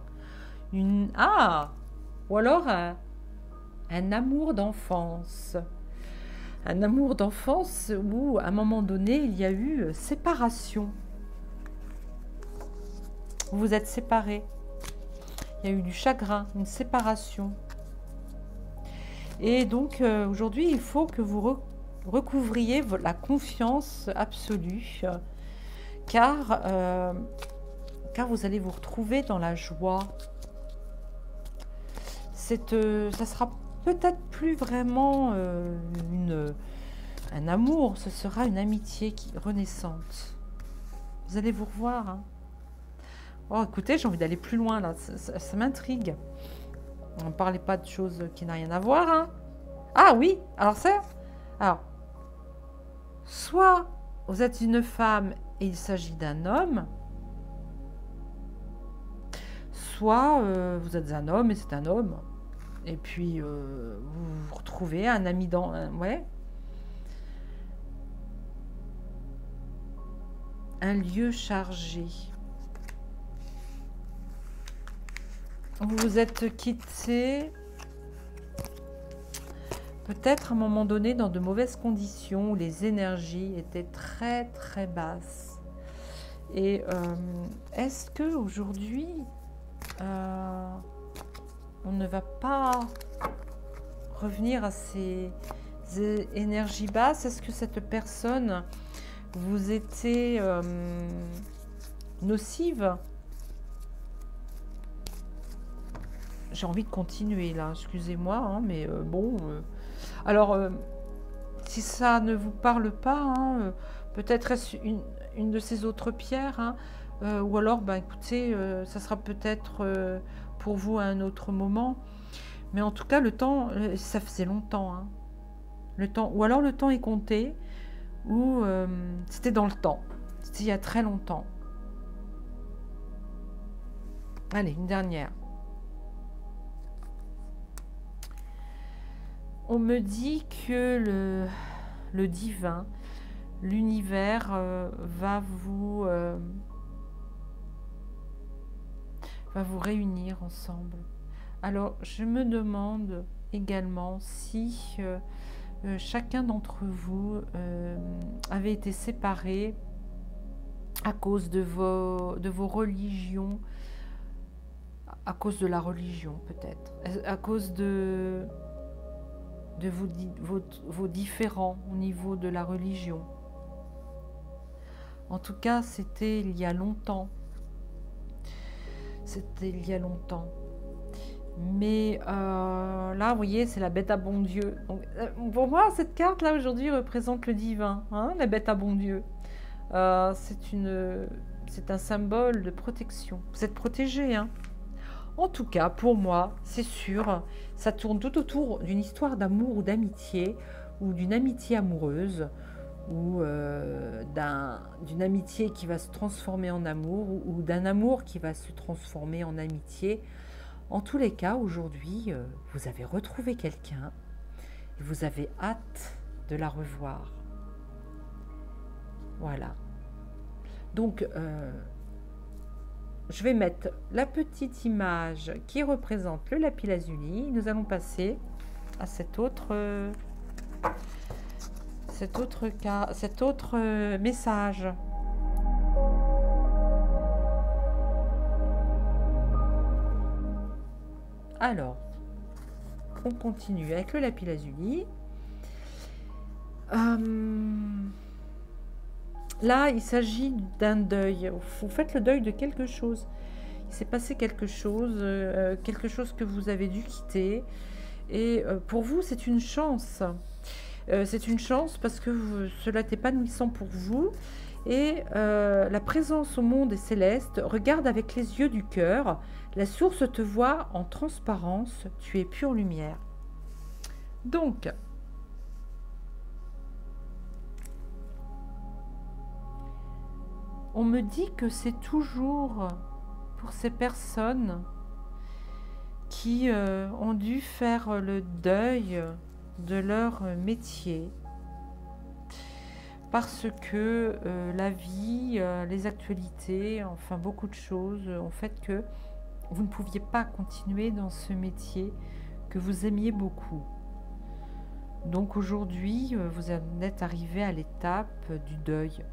Ou alors un amour d'enfance. Un amour d'enfance où, à un moment donné, il y a eu séparation. Vous vous êtes séparés. Il y a eu du chagrin, une séparation. Et donc, aujourd'hui, il faut que vous recouvriez la confiance absolue, car vous allez vous retrouver dans la joie. Ça sera peut-être plus vraiment un amour, ce sera une amitié renaissante. Vous allez vous revoir, hein. Oh, écoutez, j'ai envie d'aller plus loin, là. Ça m'intrigue. On ne parlait pas de choses qui n'ont rien à voir, hein. Ah oui, alors ça... Alors, soit vous êtes une femme et il s'agit d'un homme, soit vous êtes un homme et c'est un homme. Et puis, vous vous retrouvez un ami ouais. Un lieu chargé. Vous vous êtes quitté peut-être à un moment donné dans de mauvaises conditions où les énergies étaient très très basses. Et est-ce que aujourd'hui on ne va pas revenir à ces énergies basses? Est-ce que cette personne vous était nocive? J'ai envie de continuer là, excusez-moi, hein, mais bon. Alors, si ça ne vous parle pas, hein, peut-être est-ce une de ces autres pierres, hein, ou alors, bah, écoutez, ça sera peut-être pour vous à un autre moment. Mais en tout cas, le temps, ça faisait longtemps. Hein, le temps, ou alors le temps est compté, ou c'était dans le temps. C'était il y a très longtemps. Allez, une dernière. On me dit que le divin, l'univers va vous réunir ensemble. Alors, je me demande également si chacun d'entre vous avait été séparé à cause de vos religions, à cause de la religion peut-être, à cause de vos différends au niveau de la religion. En tout cas, c'était il y a longtemps. C'était il y a longtemps. Mais là, vous voyez, c'est la bête à bon Dieu. Donc, pour moi, cette carte-là, aujourd'hui, représente le divin, hein, la bête à bon Dieu. C'est un symbole de protection. Vous êtes protégé, hein. En tout cas, pour moi, c'est sûr, ça tourne tout autour d'une histoire d'amour ou d'amitié, ou d'une amitié amoureuse, ou d'une amitié qui va se transformer en amour, ou d'un amour qui va se transformer en amitié. En tous les cas, aujourd'hui, vous avez retrouvé quelqu'un et vous avez hâte de la revoir. Voilà. Donc, je vais mettre la petite image qui représente le lapis-lazuli. Nous allons passer à cet autre message. Alors, on continue avec le lapis-lazuli. Là, il s'agit d'un deuil. Vous faites le deuil de quelque chose. Il s'est passé quelque chose que vous avez dû quitter. Et pour vous, c'est une chance. C'est une chance parce que cela est épanouissant pour vous. Et la présence au monde céleste regarde avec les yeux du cœur. La source te voit en transparence. Tu es pure lumière. Donc, on me dit que c'est toujours pour ces personnes qui ont dû faire le deuil de leur métier parce que la vie, les actualités, enfin beaucoup de choses ont fait que vous ne pouviez pas continuer dans ce métier que vous aimiez beaucoup. Donc aujourd'hui, vous en êtes arrivé à l'étape du deuil.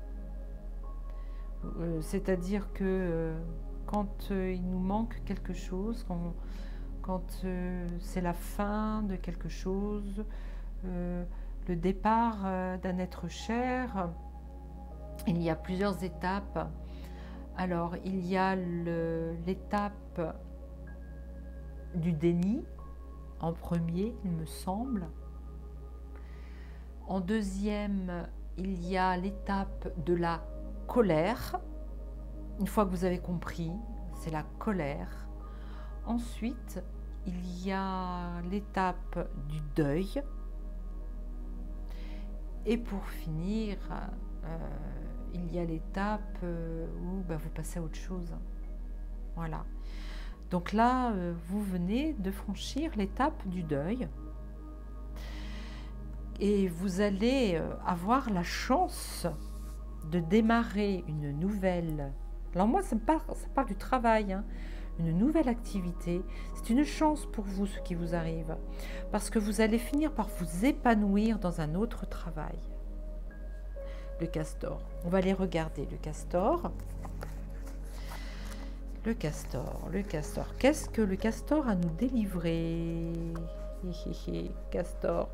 C'est-à-dire que quand il nous manque quelque chose, quand c'est la fin de quelque chose, le départ d'un être cher, il y a plusieurs étapes. Alors, il y a l'étape du déni, en premier, il me semble. En deuxième, il y a l'étape de la colère. Une fois que vous avez compris, c'est la colère. Ensuite, il y a l'étape du deuil. Et pour finir, il y a l'étape où vous passez à autre chose. Voilà. Donc là, vous venez de franchir l'étape du deuil. Et vous allez avoir la chance de démarrer une nouvelle... Alors moi, ça parle du travail, hein. Une nouvelle activité. C'est une chance pour vous, ce qui vous arrive. Parce que vous allez finir par vous épanouir dans un autre travail. le castor. On va aller regarder le castor. Le castor, le castor. Qu'est-ce que le castor a nous délivrer? Castor.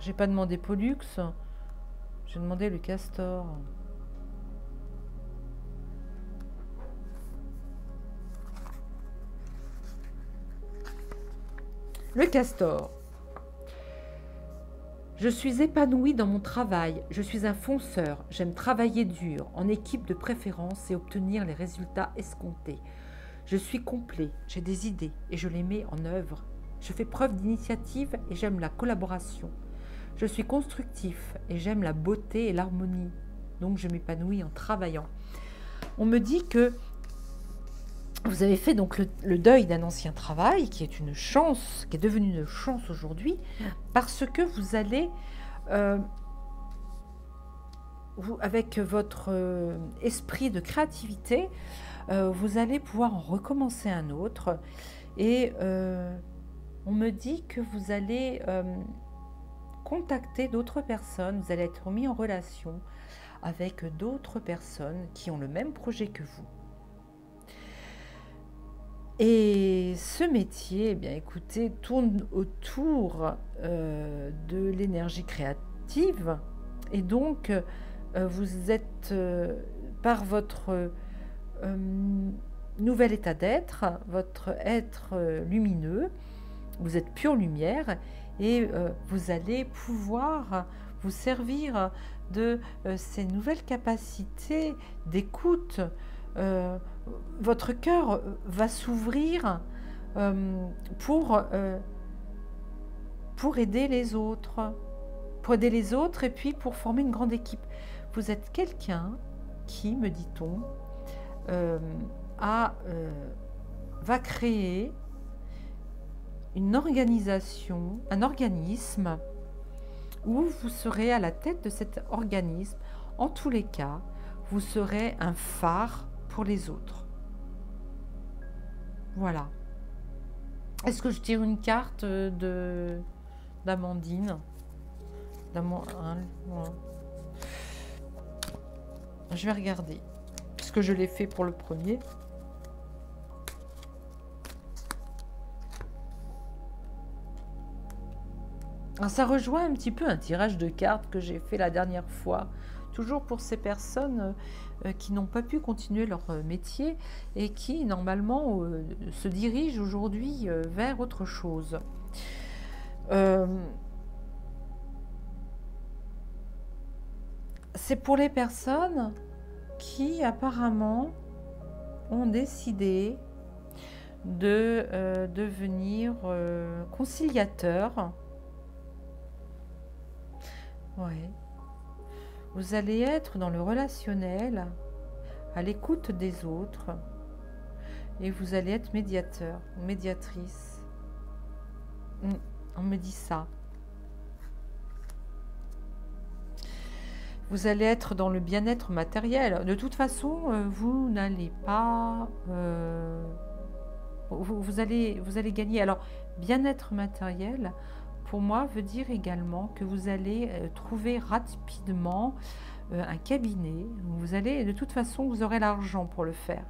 J'ai pas demandé Pollux. J'ai demandé le castor. Le castor. Je suis épanouie dans mon travail, je suis un fonceur, j'aime travailler dur, en équipe de préférence et obtenir les résultats escomptés. Je suis complet, j'ai des idées et je les mets en œuvre. Je fais preuve d'initiative et j'aime la collaboration. Je suis constructif et j'aime la beauté et l'harmonie, donc je m'épanouis en travaillant. On me dit que vous avez fait donc le deuil d'un ancien travail, qui est une chance, qui est devenu une chance aujourd'hui, parce que vous allez, avec votre esprit de créativité, vous allez pouvoir en recommencer un autre. Et on me dit que vous allez contacter d'autres personnes, vous allez être mis en relation avec d'autres personnes qui ont le même projet que vous. Et ce métier, eh bien, écoutez, tourne autour de l'énergie créative. Et donc, vous êtes, par votre nouvel état d'être, votre être lumineux, vous êtes pure lumière et vous allez pouvoir vous servir de ces nouvelles capacités d'écoute. Votre cœur va s'ouvrir pour aider les autres, et puis pour former une grande équipe. Vous êtes quelqu'un qui, me dit-on, va créer une organisation, un organisme où vous serez à la tête de cet organisme. En tous les cas, vous serez un phare pour les autres. Voilà. Est-ce que je tire une carte d'Amandine? Je vais regarder, puisque je l'ai fait pour le premier. Alors, ça rejoint un petit peu un tirage de cartes que j'ai fait la dernière fois. Toujours pour ces personnes qui n'ont pas pu continuer leur métier et qui, normalement, se dirigent aujourd'hui vers autre chose. C'est pour les personnes qui, apparemment, ont décidé de devenir conciliateurs. Ouais. Vous allez être dans le relationnel, à l'écoute des autres, et vous allez être médiateur, médiatrice. On me dit ça. Vous allez être dans le bien-être matériel. De toute façon, vous n'allez pas... vous allez gagner. Alors, bien-être matériel, pour moi, veut dire également que vous allez trouver rapidement un cabinet. Vous allez, de toute façon, vous aurez l'argent pour le faire.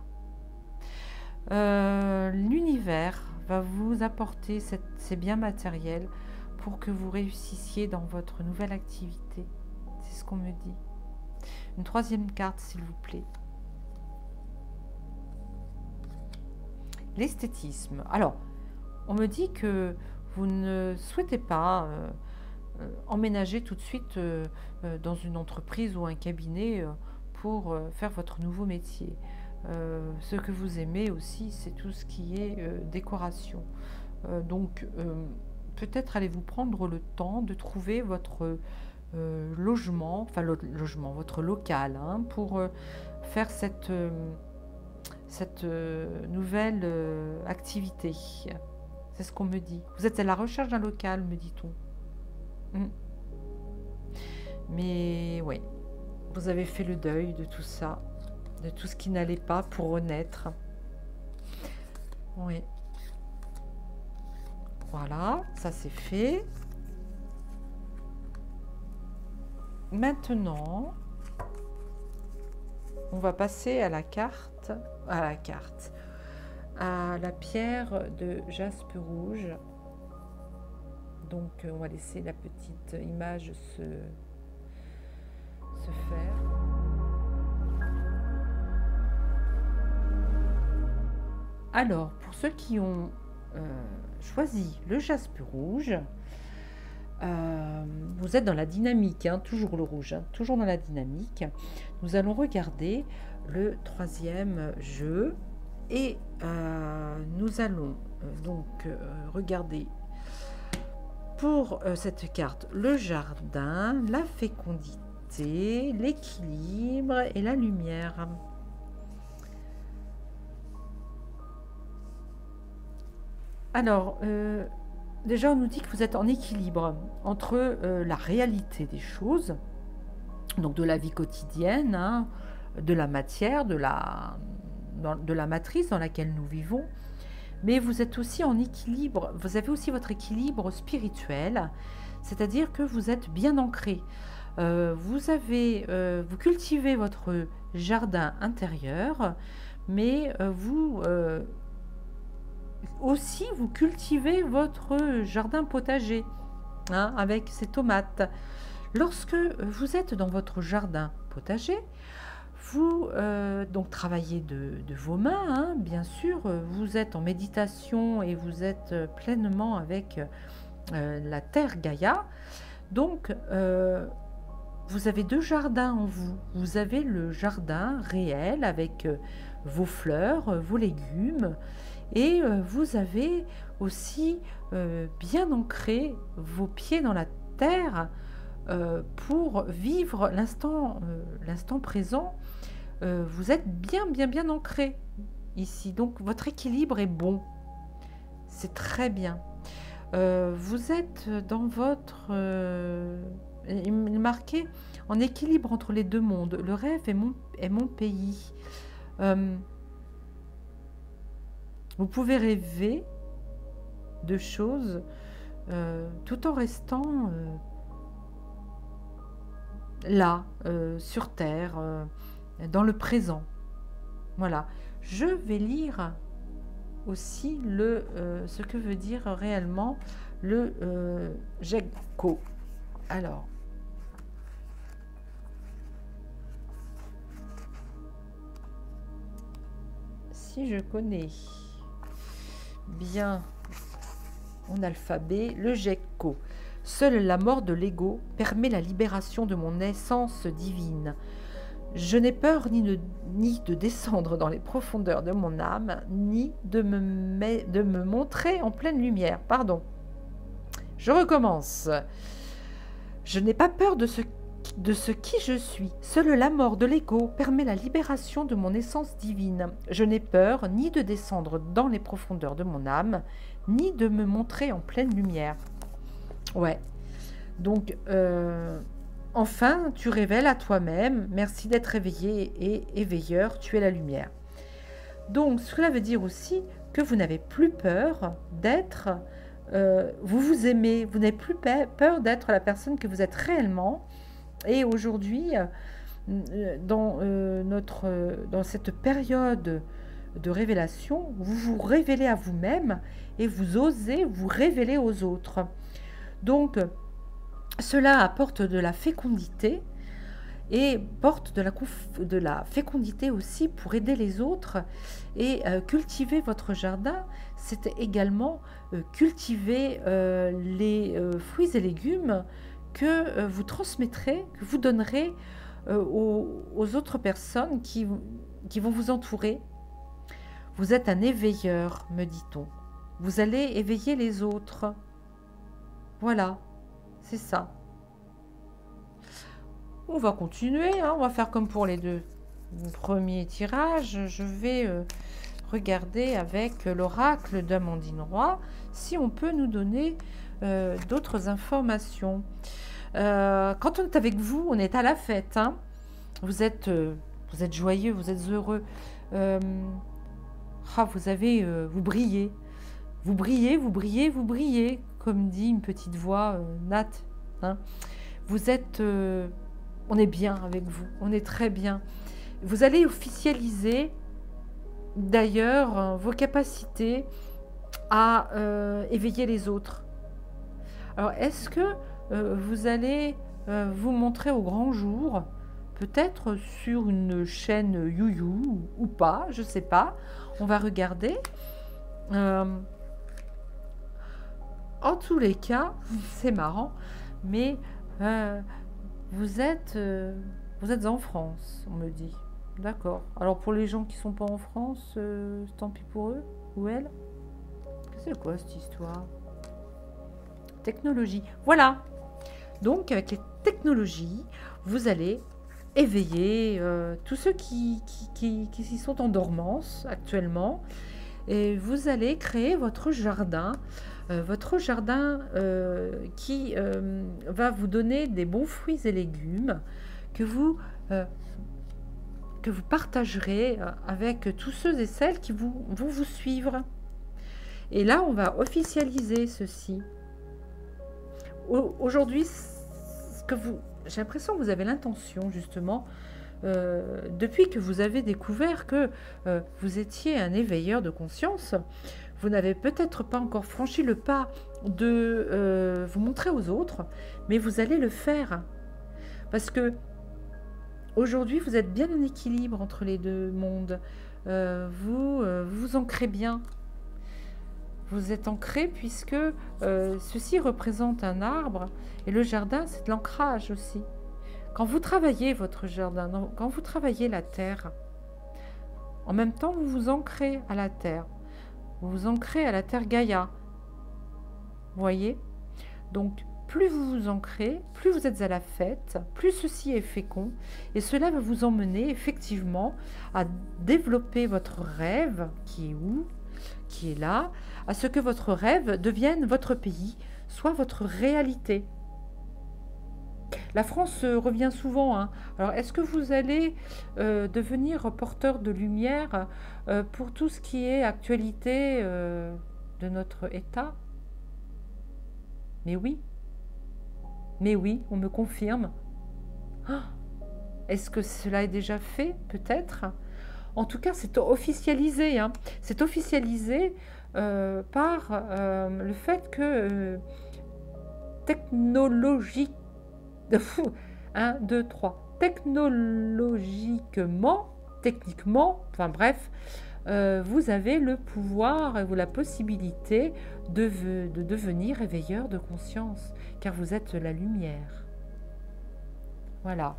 L'univers va vous apporter ces biens matériels pour que vous réussissiez dans votre nouvelle activité. C'est ce qu'on me dit. Une troisième carte, s'il vous plaît. L'esthétisme. Alors, on me dit que vous ne souhaitez pas emménager tout de suite dans une entreprise ou un cabinet pour faire votre nouveau métier. Ce que vous aimez aussi, c'est tout ce qui est décoration. Donc, peut-être allez-vous prendre le temps de trouver votre logement, enfin votre local, hein, pour faire cette nouvelle activité. C'est ce qu'on me dit. Vous êtes à la recherche d'un local, me dit-on. Mais oui, vous avez fait le deuil de tout ça, de tout ce qui n'allait pas pour renaître. Oui. Voilà, ça c'est fait. maintenant, on va passer à la pierre de jaspe rouge. Donc, on va laisser la petite image se faire. Alors, pour ceux qui ont choisi le jaspe rouge, vous êtes dans la dynamique, hein, toujours le rouge, hein, toujours dans la dynamique. Nous allons regarder le troisième jeu et nous allons donc regarder pour cette carte le jardin, la fécondité, l'équilibre et la lumière. Alors, déjà, on nous dit que vous êtes en équilibre entre la réalité des choses, donc de la vie quotidienne, hein, de la matière, de la matrice dans laquelle nous vivons, mais vous êtes aussi en équilibre, vous avez aussi votre équilibre spirituel, c'est-à-dire que vous êtes bien ancré. Vous cultivez votre jardin intérieur, mais vous cultivez votre jardin potager, hein, avec ces tomates. Lorsque vous êtes dans votre jardin potager, vous donc travaillez de vos mains, hein, bien sûr, vous êtes en méditation et vous êtes pleinement avec la terre Gaïa. Donc, vous avez deux jardins en vous. Vous avez le jardin réel avec vos fleurs, vos légumes, et vous avez aussi bien ancré vos pieds dans la terre pour vivre l'instant présent. Vous êtes bien ancré ici. Donc votre équilibre est bon. C'est très bien. Vous êtes dans votre... marqué en équilibre entre les deux mondes. Le rêve est mon pays. Vous pouvez rêver de choses tout en restant là, sur Terre, dans le présent. Voilà. Je vais lire aussi ce que veut dire réellement le Gekko. Alors, si je connais bien mon alphabet, le Gekko. Seule la mort de l'ego permet la libération de mon essence divine. Je n'ai peur ni de descendre dans les profondeurs de mon âme, ni de me montrer en pleine lumière. Pardon. Je recommence. Je n'ai pas peur de ce qui je suis. Seule la mort de l'ego permet la libération de mon essence divine. Je n'ai peur ni de descendre dans les profondeurs de mon âme, ni de me montrer en pleine lumière. Ouais. Donc, enfin, tu révèles à toi-même. Merci d'être éveillé et éveilleur. Tu es la lumière. Donc, cela veut dire aussi que vous n'avez plus peur d'être... vous vous aimez. Vous n'avez plus peur d'être la personne que vous êtes réellement. Et aujourd'hui, dans cette période de révélation, vous vous révélez à vous-même et vous osez vous révéler aux autres. Donc, cela apporte de la fécondité et porte de la fécondité aussi pour aider les autres. Et cultiver votre jardin, c'est également cultiver les fruits et légumes que vous transmettrez, que vous donnerez aux autres personnes qui vont vous entourer. Vous êtes un éveilleur, me dit-on. Vous allez éveiller les autres. Voilà, c'est ça. On va continuer, hein, on va faire comme pour les deux premiers tirages. Je vais regarder avec l'oracle d'Amandine Roy si on peut nous donner d'autres informations. Quand on est avec vous, on est à la fête, hein. Vous êtes joyeux, vous êtes heureux. Vous brillez. Vous brillez, vous brillez, vous brillez, comme dit une petite voix Nat. Hein. Vous êtes on est bien avec vous, on est très bien. Vous allez officialiser d'ailleurs vos capacités à éveiller les autres. Alors, est-ce que vous allez vous montrer au grand jour, peut-être sur une chaîne YouYou ou pas, je ne sais pas. On va regarder. En tous les cas, c'est marrant, mais vous êtes en France, on me dit. D'accord. Alors pour les gens qui ne sont pas en France, tant pis pour eux ou elles. C'est quoi cette histoire? Technologie. Voilà. Donc avec les technologies, vous allez éveiller tous ceux qui sont en dormance actuellement. Et vous allez créer votre jardin qui va vous donner des bons fruits et légumes que vous partagerez avec tous ceux et celles qui vont vous suivre. Et là, on va officialiser ceci. Aujourd'hui, j'ai l'impression que vous avez l'intention, justement, depuis que vous avez découvert que vous étiez un éveilleur de conscience, vous n'avez peut-être pas encore franchi le pas de vous montrer aux autres, mais vous allez le faire. Parce que aujourd'hui, vous êtes bien en équilibre entre les deux mondes. Vous vous ancrez bien. Vous êtes ancré puisque ceci représente un arbre et le jardin, c'est de l'ancrage aussi. Quand vous travaillez votre jardin, quand vous travaillez la terre, en même temps, vous vous ancrez à la terre. Vous vous ancrez à la terre Gaïa. Vous voyez? Donc, plus vous vous ancrez, plus vous êtes à la fête, plus ceci est fécond. Et cela va vous emmener effectivement à développer votre rêve, qui est où? Qui est là, à ce que votre rêve devienne votre pays, soit votre réalité. La France revient souvent. Hein. Alors, est-ce que vous allez devenir porteur de lumière pour tout ce qui est actualité de notre État? Mais oui. Mais oui, on me confirme. Oh, est-ce que cela est déjà fait? Peut-être. En tout cas, c'est officialisé. Hein. C'est officialisé par le fait que technologique... 1, 2, 3. Technologiquement, techniquement, enfin bref, vous avez le pouvoir ou la possibilité de devenir éveilleur de conscience, car vous êtes la lumière. Voilà.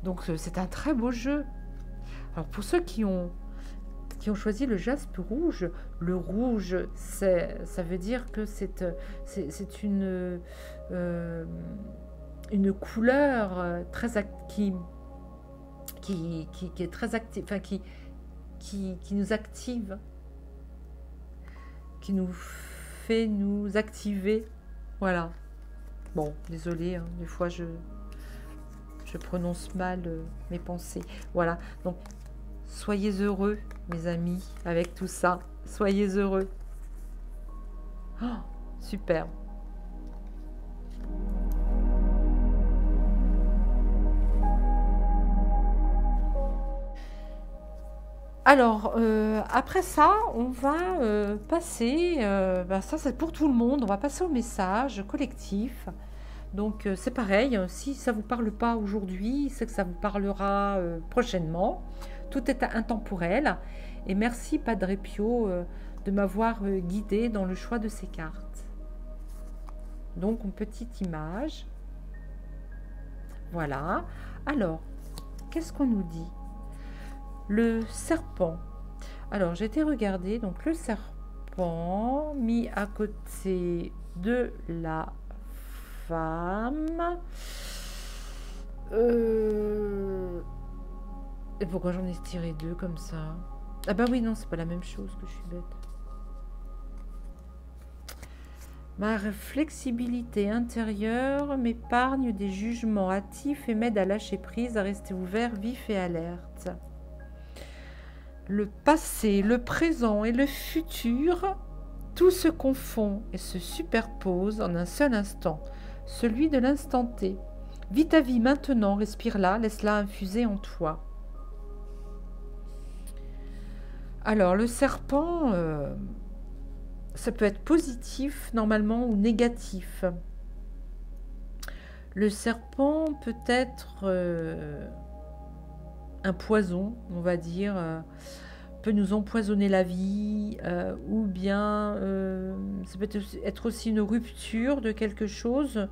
Donc c'est un très beau jeu. Alors pour ceux qui ont choisi le jaspe rouge, le rouge, ça veut dire que c'est une couleur très qui est très active, enfin qui nous active, qui nous fait nous activer. Voilà. Bon, désolée, hein, des fois je prononce mal mes pensées. Voilà. Donc soyez heureux, mes amis, avec tout ça. Soyez heureux. Oh, super. Alors, après ça, on va passer, ça c'est pour tout le monde, on va passer au message collectif. Donc c'est pareil, si ça ne vous parle pas aujourd'hui, c'est que ça vous parlera prochainement. Tout est intemporel. Et merci Padre Pio de m'avoir guidé dans le choix de ces cartes. Donc une petite image. Voilà. Alors, qu'est-ce qu'on nous dit? Le serpent. Alors, j'ai été regarder, donc le serpent mis à côté de la femme. Et pourquoi j'en ai tiré deux comme ça? Ah bah oui, non, c'est pas la même chose, que je suis bête. Ma flexibilité intérieure m'épargne des jugements hâtifs et m'aide à lâcher prise, à rester ouvert, vif et alerte. Le passé, le présent et le futur, tout se confond et se superpose en un seul instant, celui de l'instant T. Vis ta vie maintenant, respire-la, laisse-la infuser en toi. Alors, le serpent, ça peut être positif normalement ou négatif. Le serpent peut être un poison, on va dire, peut nous empoisonner la vie, ou bien ça peut être aussi une rupture de quelque chose,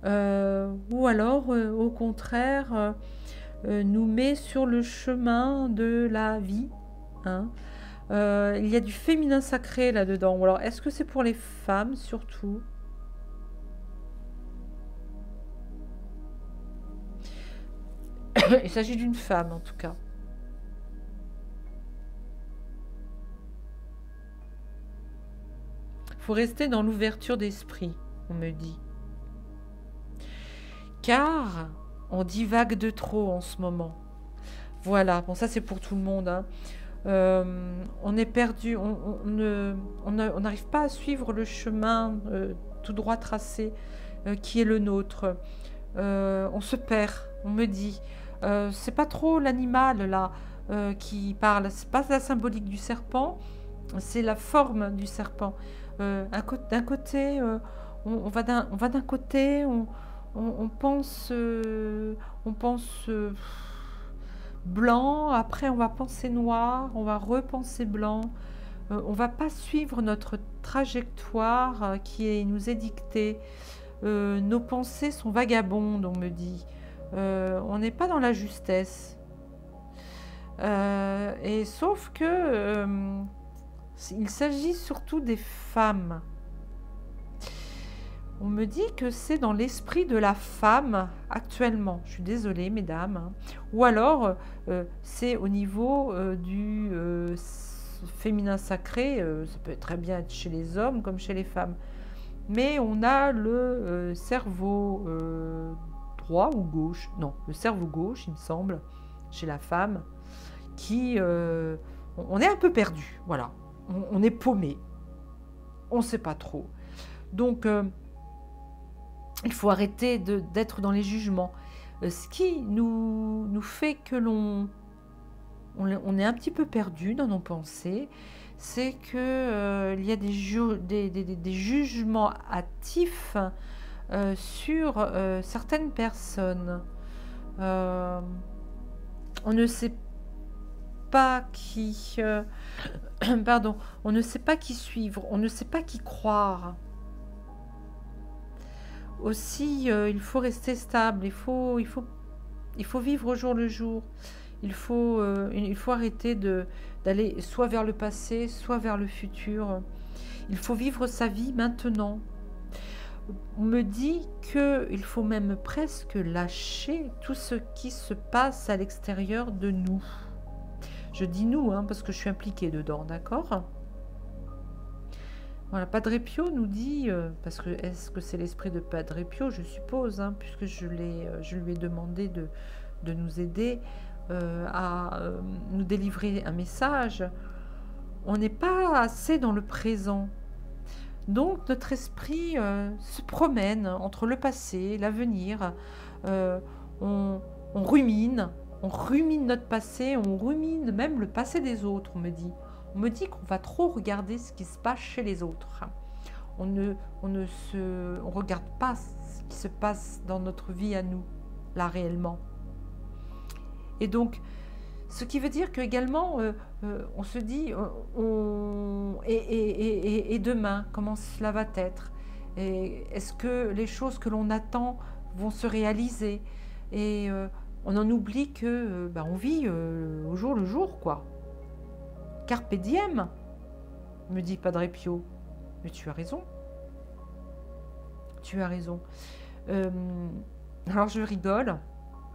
ou alors au contraire nous met sur le chemin de la vie. Hein. Il y a du féminin sacré là-dedans. Alors, est-ce que c'est pour les femmes surtout? Il s'agit d'une femme en tout cas. Il faut rester dans l'ouverture d'esprit, on me dit. Car on divague de trop en ce moment. Voilà, bon ça c'est pour tout le monde. Hein. On est perdu, on n'arrive pas à suivre le chemin tout droit tracé qui est le nôtre. On se perd, on me dit. C'est pas trop l'animal là qui parle, c'est pas la symbolique du serpent, c'est la forme du serpent. D'un côté, on va d'un côté, on pense, blanc, après on va penser noir, on va repenser blanc. On va pas suivre notre trajectoire qui nous est dictée. Nos pensées sont vagabondes, on me dit. On n'est pas dans la justesse. Et sauf que il s'agit surtout des femmes. On me dit que c'est dans l'esprit de la femme actuellement. Je suis désolée, mesdames. Hein. Ou alors, c'est au niveau du féminin sacré. Ça peut très bien être chez les hommes comme chez les femmes. Mais on a le cerveau droit ou gauche. Non, le cerveau gauche, il me semble, chez la femme, qui... on est un peu perdu, voilà. On est paumé. On ne sait pas trop. Donc... il faut arrêter d'être dans les jugements. Ce qui nous fait que on est un petit peu perdu dans nos pensées, c'est qu'il y a des jugements hâtifs sur certaines personnes. On ne sait pas qui... pardon, on ne sait pas qui suivre, on ne sait pas qui croire. Aussi, il faut rester stable, il faut vivre au jour le jour. Il faut arrêter d'aller soit vers le passé, soit vers le futur. Il faut vivre sa vie maintenant. On me dit qu'il faut même presque lâcher tout ce qui se passe à l'extérieur de nous. Je dis nous, hein, parce que je suis impliquée dedans, d'accord ? Voilà, Padre Pio nous dit, parce que est-ce que c'est l'esprit de Padre Pio, je suppose, hein, puisque je lui ai demandé de nous aider à nous délivrer un message. On n'est pas assez dans le présent. Donc notre esprit se promène entre le passé, l'avenir. On rumine notre passé, on rumine même le passé des autres, on me dit. On me dit qu'on va trop regarder ce qui se passe chez les autres. On ne regarde pas ce qui se passe dans notre vie à nous, là réellement. Et donc, ce qui veut dire que également, on se dit, et demain, comment cela va être? Est-ce que les choses que l'on attend vont se réaliser? Et on en oublie que on vit au jour le jour, quoi. Carpe diem, me dit Padre Pio. Mais tu as raison. Tu as raison. Alors je rigole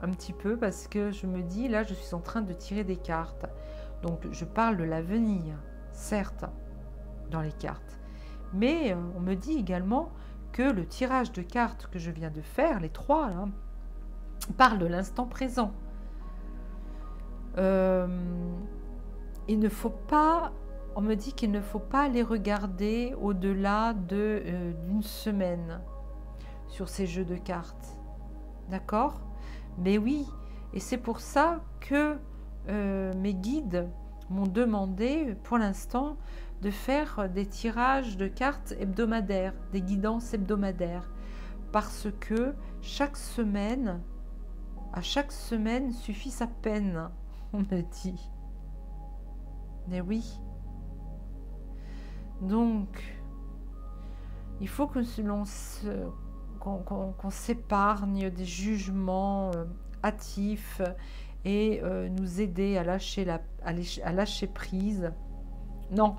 un petit peu parce que je me dis, là je suis en train de tirer des cartes. Donc je parle de l'avenir, certes, dans les cartes. Mais on me dit également que le tirage de cartes que je viens de faire, les 3, là, parle de l'instant présent. Il ne faut pas, on me dit qu'il ne faut pas les regarder au-delà d'une semaine sur ces jeux de cartes. d'accord? Mais oui, et c'est pour ça que mes guides m'ont demandé pour l'instant de faire des tirages de cartes hebdomadaires, des guidances hebdomadaires, parce que chaque semaine, à chaque semaine suffit sa peine, on me dit. Mais oui. Donc, il faut que qu'on s'épargne des jugements hâtifs et nous aider à à lâcher prise. Non,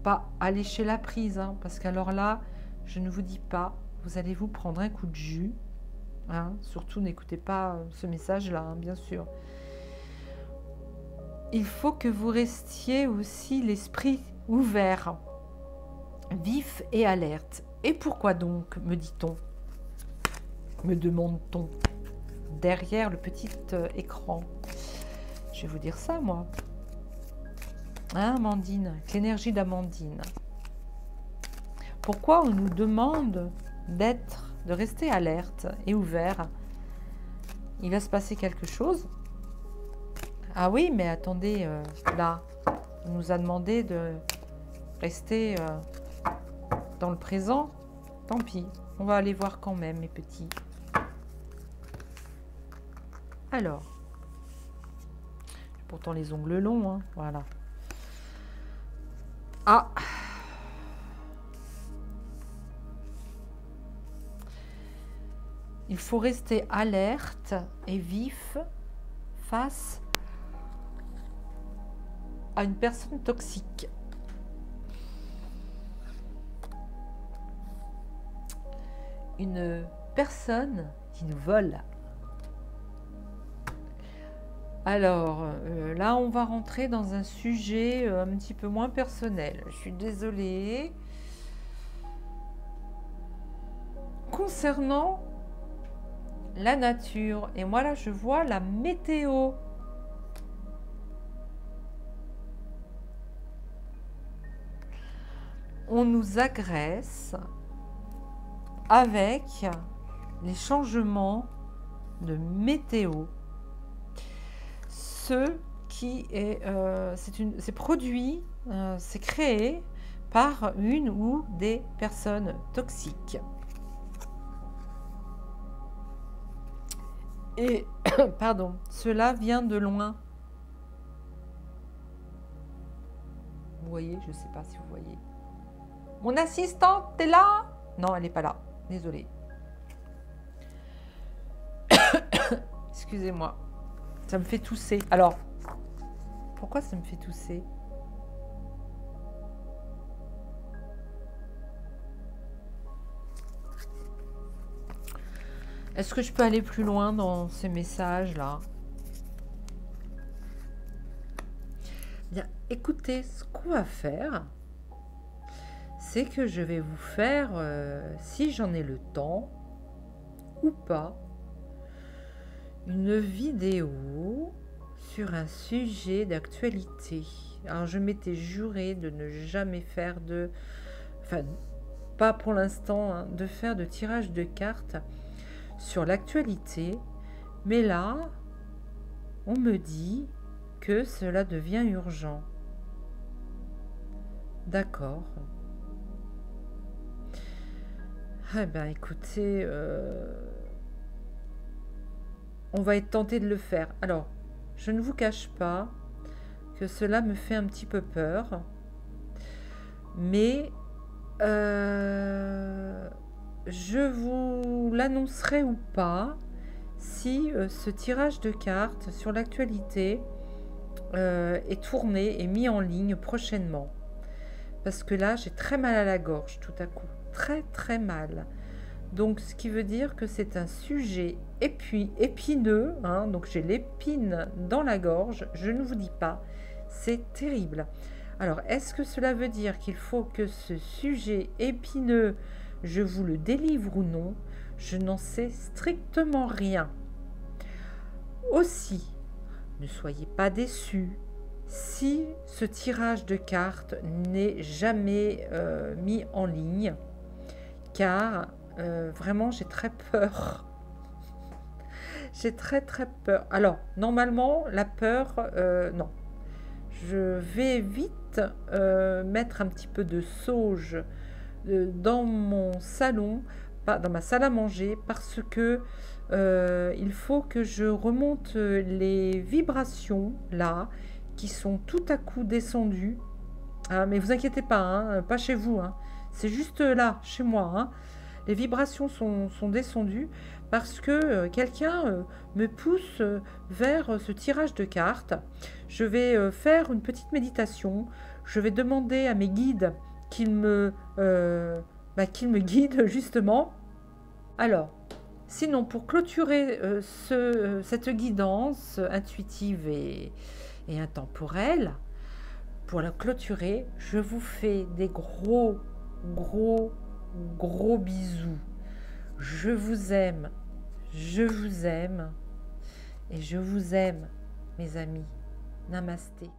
pas à lâcher la prise, hein, parce qu'alors là, je ne vous dis pas, vous allez vous prendre un coup de jus. Hein, surtout, n'écoutez pas ce message-là, hein, bien sûr. Il faut que vous restiez aussi l'esprit ouvert, vif et alerte. Et pourquoi donc, me dit-on, me demande-t-on, derrière le petit écran? Je vais vous dire ça, moi. Hein, Amandine, avec l'énergie d'Amandine. Pourquoi on nous demande de rester alerte et ouvert? Il va se passer quelque chose. Ah oui, mais attendez, là, on nous a demandé de rester dans le présent. Tant pis, on va aller voir quand même, mes petits. Alors, pourtant les ongles longs, hein, voilà. Ah! Il faut rester alerte et vif face à une personne toxique. Une personne qui nous vole. Alors, là, on va rentrer dans un sujet un petit peu moins personnel. Je suis désolée. Concernant la nature, et moi là, je vois la météo. On nous agresse avec les changements de météo. C'est produit, c'est créé par une ou des personnes toxiques. Et, pardon, cela vient de loin. Vous voyez, je ne sais pas si vous voyez. Mon assistante, t'es là? Non, elle n'est pas là. Désolée. Excusez-moi. Ça me fait tousser. Alors, pourquoi ça me fait tousser? Est-ce que je peux aller plus loin dans ces messages-là? Bien, écoutez, ce qu'on va faire, c'est que je vais vous faire, si j'en ai le temps ou pas, une vidéo sur un sujet d'actualité. Alors, je m'étais juré de ne jamais faire enfin, pas pour l'instant, hein, de faire de tirage de cartes sur l'actualité, mais là, on me dit que cela devient urgent. D'accord. Eh bien, écoutez, on va être tenté de le faire. Alors, je ne vous cache pas que cela me fait un petit peu peur, mais je vous l'annoncerai ou pas si ce tirage de cartes sur l'actualité est tourné et mis en ligne prochainement. Parce que là, j'ai très mal à la gorge tout à coup. Très très mal. Donc, ce qui veut dire que c'est un sujet épineux. Hein, donc, j'ai l'épine dans la gorge. Je ne vous dis pas. C'est terrible. Alors, est-ce que cela veut dire qu'il faut que ce sujet épineux, je vous le délivre ou non? Je n'en sais strictement rien. Aussi, ne soyez pas déçus si ce tirage de cartes n'est jamais mis en ligne, car vraiment j'ai très peur J'ai très très peur. Alors, normalement, la peur, non. Je vais vite mettre un petit peu de sauge dans mon salon, pas dans ma salle à manger, parce que il faut que je remonte les vibrations là, qui sont tout à coup descendues. Ah, mais vous inquiétez pas, hein, pas chez vous, hein. C'est juste là, chez moi, hein. Les vibrations sont descendues parce que quelqu'un me pousse vers ce tirage de cartes. Je vais faire une petite méditation. Je vais demander à mes guides qu'ils me guident justement. Alors, sinon, pour clôturer cette guidance intuitive et intemporelle, pour la clôturer, je vous fais des gros, gros, gros bisous. Je vous aime et je vous aime, mes amis. Namasté.